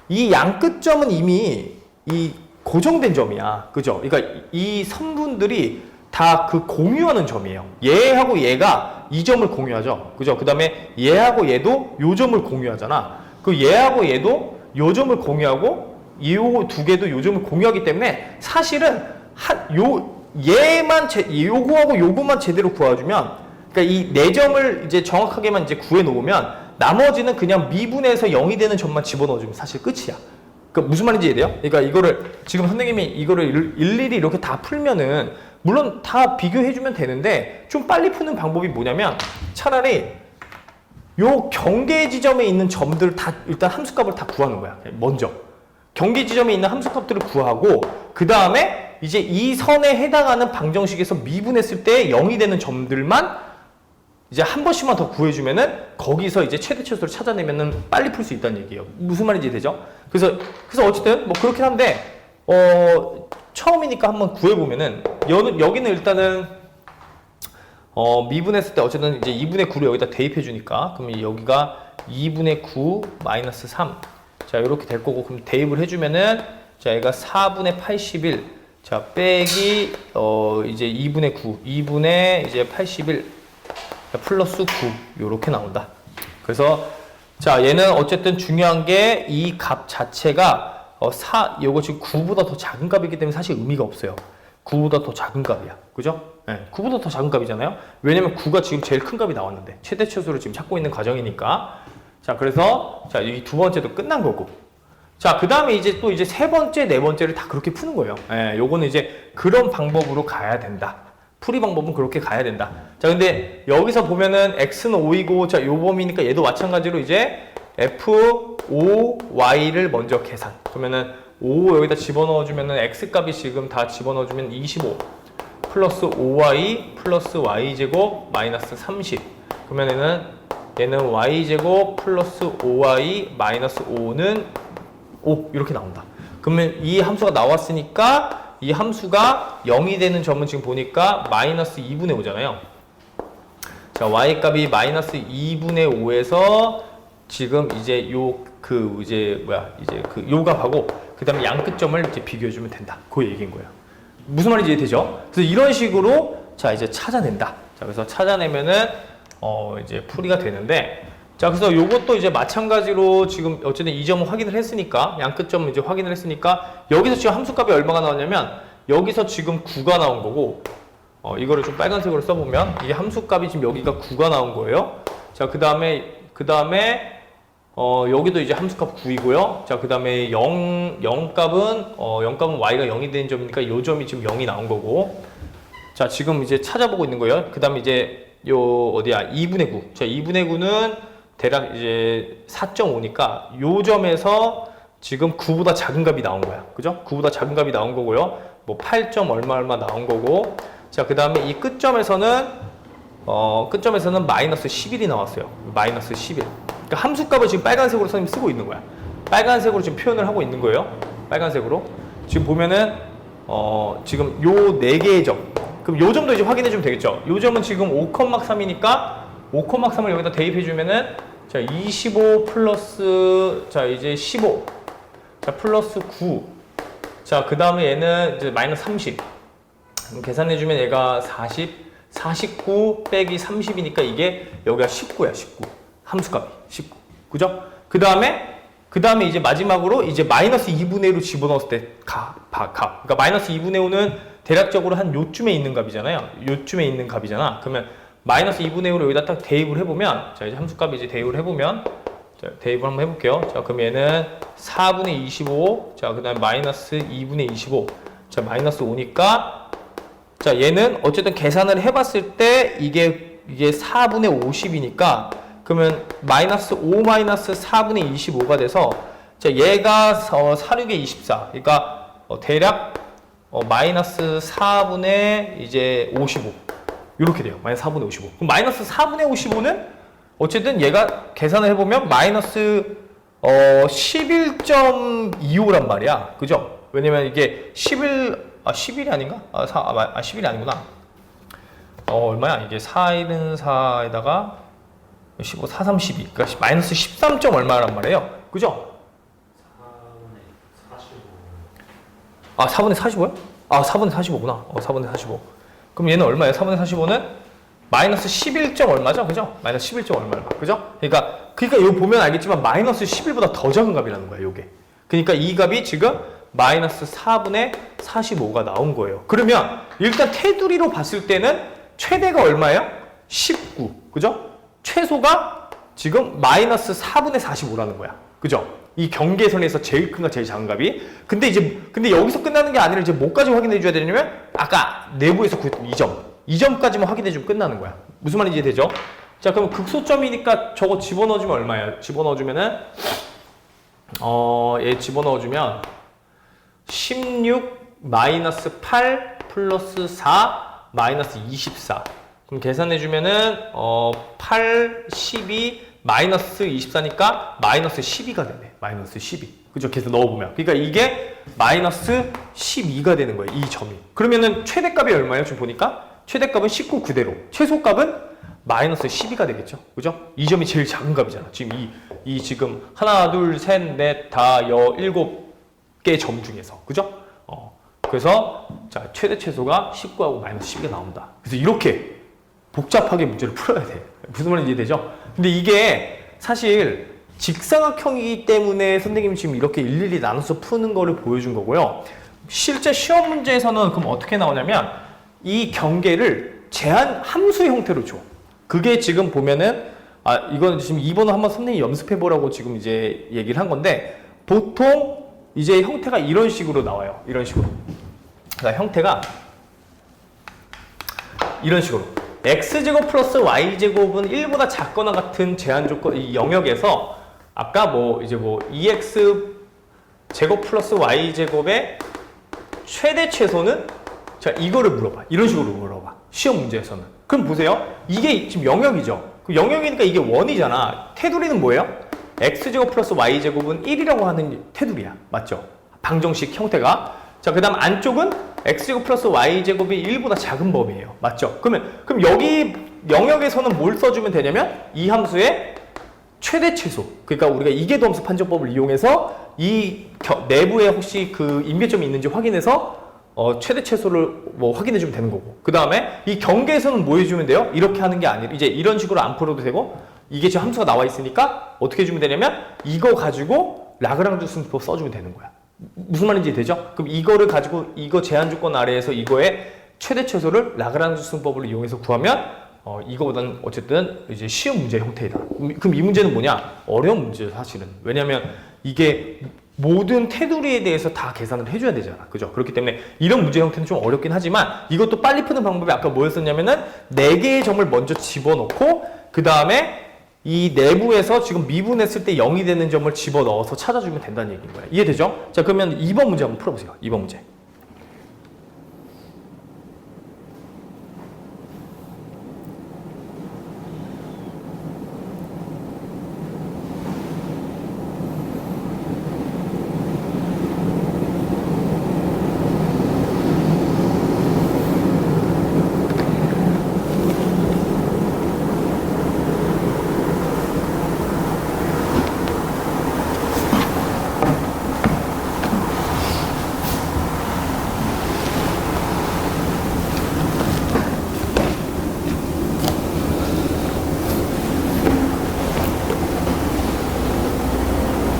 이 양 끝점은 이미 이 고정된 점이야. 그죠? 그러니까 이 선분들이 다 공유하는 점이에요. 얘하고 얘가 이 점을 공유하죠. 그죠? 그 다음에 얘하고 얘도 요 점을 공유하잖아. 그 얘하고 얘도 요 점을 공유하고 요 두 개도 요 점을 공유하기 때문에 사실은 요거하고 요거만 제대로 구해주면, 그러니까 이 네 점을 이제 정확하게만 이제 구해 놓으면 나머지는 그냥 미분해서 0이 되는 점만 집어넣어주면 사실 끝이야. 그러니까 무슨 말인지 이해돼요? 그러니까 이거를 지금 선생님이 이거를 일일이 이렇게 다 풀면은 물론 다 비교해주면 되는데 좀 빨리 푸는 방법이 뭐냐면 차라리 요 경계 지점에 있는 점들을 다 일단 함수값을 다 구하는 거야. 먼저 경계 지점에 있는 함수값들을 구하고 그 다음에 이제 이 선에 해당하는 방정식에서 미분했을 때 0이 되는 점들만 이제 한 번씩만 더 구해주면은 거기서 이제 최대 최소를 찾아내면은 빨리 풀 수 있다는 얘기예요. 무슨 말인지 되죠? 그래서 어쨌든 뭐 그렇긴 한데 처음이니까 한번 구해보면은 여기는 일단은 미분했을 때 어쨌든 이제 2분의 9를 여기다 대입해 주니까 그러면 여기가 2분의 9 마이너스 3. 자, 이렇게 될 거고, 그럼 대입을 해주면은 자, 얘가 4분의 81. 자, 빼기 이제 2분의 9, 2분의 이제 81 플러스 9 요렇게 나온다. 그래서 자, 얘는 어쨌든 중요한 게 이 값 자체가 요거 지금 9보다 더 작은 값이기 때문에 사실 의미가 없어요. 9보다 더 작은 값이야. 그죠? 네, 9보다 더 작은 값이잖아요. 왜냐면 9가 지금 제일 큰 값이 나왔는데 최대 최소를 지금 찾고 있는 과정이니까. 자, 그래서 자, 이 두 번째도 끝난 거고. 자, 그 다음에 이제 또 이제 세 번째, 네 번째를 다 그렇게 푸는 거예요. 예, 요거는 이제 그런 방법으로 가야 된다. 풀이 방법은 그렇게 가야 된다. 자, 근데 여기서 보면은 x는 5이고, 자, 요 범위니까 얘도 마찬가지로 이제 f5y를 먼저 계산. 그러면은 5 여기다 집어넣어주면은 x 값이 지금 다 집어넣어주면 25 플러스 5y 플러스 y제곱 마이너스 30. 그러면은 얘는 y제곱 플러스 5y 마이너스 5는 5 이렇게 나온다. 그러면 이 함수가 나왔으니까 이 함수가 0이 되는 점은 지금 보니까 마이너스 2분의 5잖아요. 자, y 값이 마이너스 2분의 5에서 지금 이제 요 값하고 그 다음에 양 끝점을 이제 비교해주면 된다. 그 얘기인 거예요. 무슨 말인지 이해되죠? 그래서 이런 식으로 자, 이제 찾아낸다. 자, 그래서 찾아내면은 이제 풀이가 되는데, 자, 그래서 요것도 이제 마찬가지로 지금 어쨌든 이 점을 확인을 했으니까, 양 끝점을 이제 확인을 했으니까, 여기서 지금 함수값이 얼마가 나왔냐면, 여기서 지금 9가 나온 거고, 이거를 좀 빨간색으로 써보면, 이게 함수값이 지금 여기가 9가 나온 거예요. 자, 그 다음에, 여기도 이제 함수값 9이고요. 자, 그 다음에 0값은 y가 0이 되는 점이니까 요 점이 지금 0이 나온 거고, 자, 지금 이제 찾아보고 있는 거예요. 그 다음에 이제, 2분의 9. 자, 2분의 9는 대략 이제 4.5니까 요 점에서 지금 9보다 작은 값이 나온 거야. 그죠? 9보다 작은 값이 나온 거고요. 뭐 8점 얼마 나온 거고. 자, 그 다음에 이 끝점에서는 마이너스 11이 나왔어요. 마이너스 11. 그러니까 함수값을 지금 빨간색으로 선생님 쓰고 있는 거야. 빨간색으로 지금 표현을 하고 있는 거예요. 빨간색으로. 지금 보면은, 지금 요 4개의 점. 그럼 요 점도 이제 확인해 주면 되겠죠. 요 점은 지금 5,3이니까 5,3을 여기다 대입해 주면은 자, 25 플러스 자, 이제 15. 자, 플러스 9. 자, 그다음에 얘는 이제 마이너스 30. 계산해 주면 얘가 49 빼기 30이니까 이게 여기가 19야, 19. 함수값이 19. 그죠? 그다음에 이제 마지막으로 이제 마이너스 2분의 1로 집어넣었을 때 값. 그러니까 마이너스 2분의 5는 대략적으로 한 요쯤에 있는 값이잖아요. 요쯤에 있는 값이잖아. 그러면 마이너스 2분의 5를 여기다 딱 대입을 해보면, 자, 이제 함수값 이제 대입을 해보면, 자, 대입을 한번 해볼게요. 자, 그럼 얘는 4분의 25, 자, 그 다음에 마이너스 2분의 25, 자, 마이너스 5니까, 자, 얘는 어쨌든 계산을 해봤을 때 이게 4분의 50이니까, 그러면 마이너스 5 마이너스 4분의 25가 돼서, 자, 얘가 46에 24. 그러니까, 대략, 마이너스 4분의 이제 55. 이렇게 돼요. 마이너스 4분의 55. 그럼 마이너스 4분의 55는 어쨌든 얘가 계산을 해보면 마이너스 11.25란 말이야. 그죠? 왜냐면 이게 11이 아닌가? 11이 아니구나. 얼마야? 이게 4는 4에다가 15, 4, 3, 12. 그러니까 마이너스 13. 얼마란 말이에요. 그죠? 4분의 45요? 4분의 45구나. 4분의 45. 그럼 얘는 얼마예요? 4분의 45는 마이너스 11. 얼마죠? 그죠? 마이너스 11. 얼마. 그죠? 그러니까 이거 보면 알겠지만 마이너스 11보다 더 작은 값이라는 거야, 요게. 그러니까 이 값이 지금 마이너스 4분의 45가 나온 거예요. 그러면 일단 테두리로 봤을 때는 최대가 얼마예요? 19. 그죠? 최소가 지금 마이너스 4분의 45라는 거야. 그죠? 이 경계선에서 제일 큰가 제일 작은 값이. 근데 여기서 끝나는 게 아니라 이제 뭐까지 확인해 줘야 되냐면 아까 내부에서 구했던 이 점까지만 확인해 주면 끝나는 거야. 무슨 말인지 이해되죠? 자, 그럼 극소점이니까 저거 집어넣어 주면 얼마예요? 집어넣어 주면은 얘 집어넣어 주면 16 마이너스 8 플러스 4 마이너스 24. 그럼 계산해 주면은 8 12 마이너스 24니까 마이너스 12가 되네. 마이너스 12. 그죠? 계속 넣어보면. 그러니까 이게 마이너스 12가 되는 거예요. 이 점이. 그러면은 최대값이 얼마예요? 지금 보니까 최대값은 19 그대로. 최소값은 마이너스 12가 되겠죠. 그죠? 이 점이 제일 작은 값이잖아. 지금 지금 하나, 둘, 셋, 넷, 다, 7개 점 중에서. 그죠? 그래서 자, 최대 최소가 19하고 마이너스 12가 나온다. 그래서 이렇게 복잡하게 문제를 풀어야 돼. 무슨 말인지 이해되죠? 근데 이게 사실 직사각형이기 때문에 선생님이 지금 이렇게 일일이 나눠서 푸는 거를 보여준 거고요. 실제 시험 문제에서는 그럼 어떻게 나오냐면 이 경계를 제한 함수 형태로 줘. 그게 지금 보면은 이건 지금 2번을 한번 선생님이 연습해 보라고 지금 이제 얘기를 한 건데 보통 이제 형태가 이런 식으로 나와요. 이런 식으로. 그러니까 형태가 이런 식으로. x제곱 플러스 y제곱은 1보다 작거나 같은 제한 조건, 이 영역에서 아까 2x 제곱 플러스 y제곱의 최대 최소는 자, 이거를 물어봐. 이런 식으로 물어봐. 시험 문제에서는. 그럼 보세요. 이게 지금 영역이죠. 그 영역이니까 이게 원이잖아. 테두리는 뭐예요? x제곱 플러스 y제곱은 1이라고 하는 테두리야. 맞죠? 방정식 형태가. 자, 그 다음 안쪽은 x제곱 플러스 y제곱이 1보다 작은 범위예요. 맞죠? 그럼 여기 영역에서는 뭘 써주면 되냐면 이 함수의 최대 최소. 그러니까 우리가 이계도함수 판정법을 이용해서 이 내부에 혹시 그 임계점이 있는지 확인해서 최대 최소를 뭐 확인해 주면 되는 거고. 그 다음에 이 경계에서는 뭐 해주면 돼요? 이렇게 하는 게 아니라 이제 이런 식으로 안 풀어도 되고, 이게 지금 함수가 나와 있으니까 어떻게 해주면 되냐면 이거 가지고 라그랑주 승부법 써주면 되는 거야. 무슨 말인지 되죠? 그럼 이거를 가지고 이거 제한 조건 아래에서 이거의 최대 최소를 라그랑주 승법을 이용해서 구하면 이거보다는 어쨌든 이제 쉬운 문제 형태이다. 그럼 이 문제는 뭐냐? 어려운 문제예요, 사실은. 왜냐면 이게 모든 테두리에 대해서 다 계산을 해줘야 되잖아. 그죠? 그렇기 때문에 이런 문제 형태는 좀 어렵긴 하지만 이것도 빨리 푸는 방법이 아까 뭐였었냐면은 4개의 점을 먼저 집어넣고 그 다음에 이 내부에서 지금 미분했을 때 0이 되는 점을 집어넣어서 찾아주면 된다는 얘기인 거예요. 이해되죠? 자, 그러면 2번 문제 한번 풀어보세요. 2번 문제.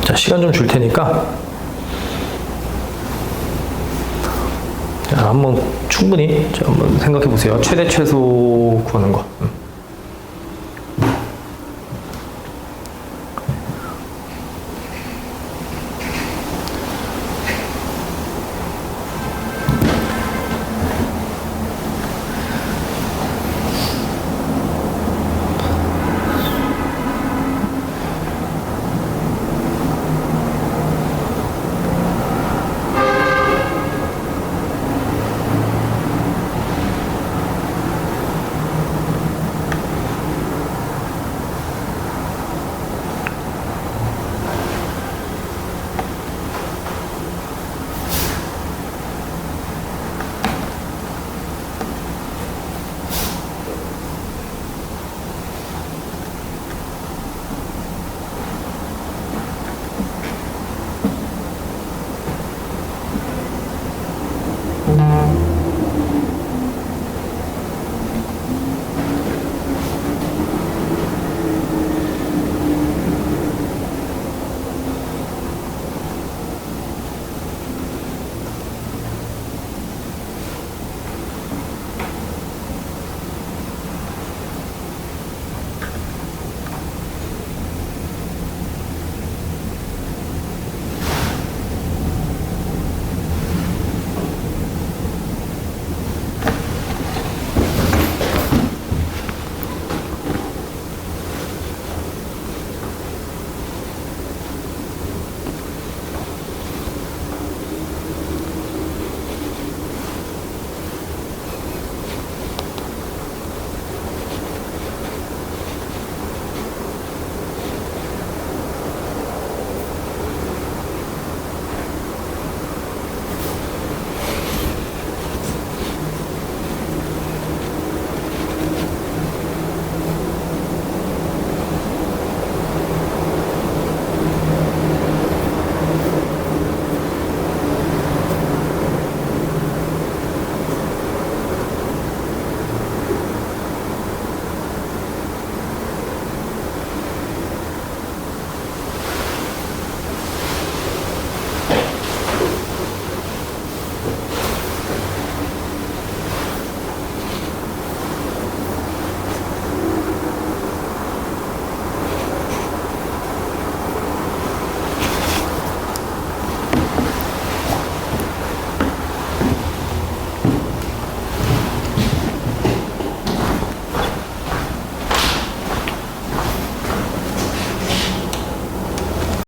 자, 시간 좀 줄 테니까 자, 한번 충분히 한번 생각해 보세요. 최대 최소 구하는 거.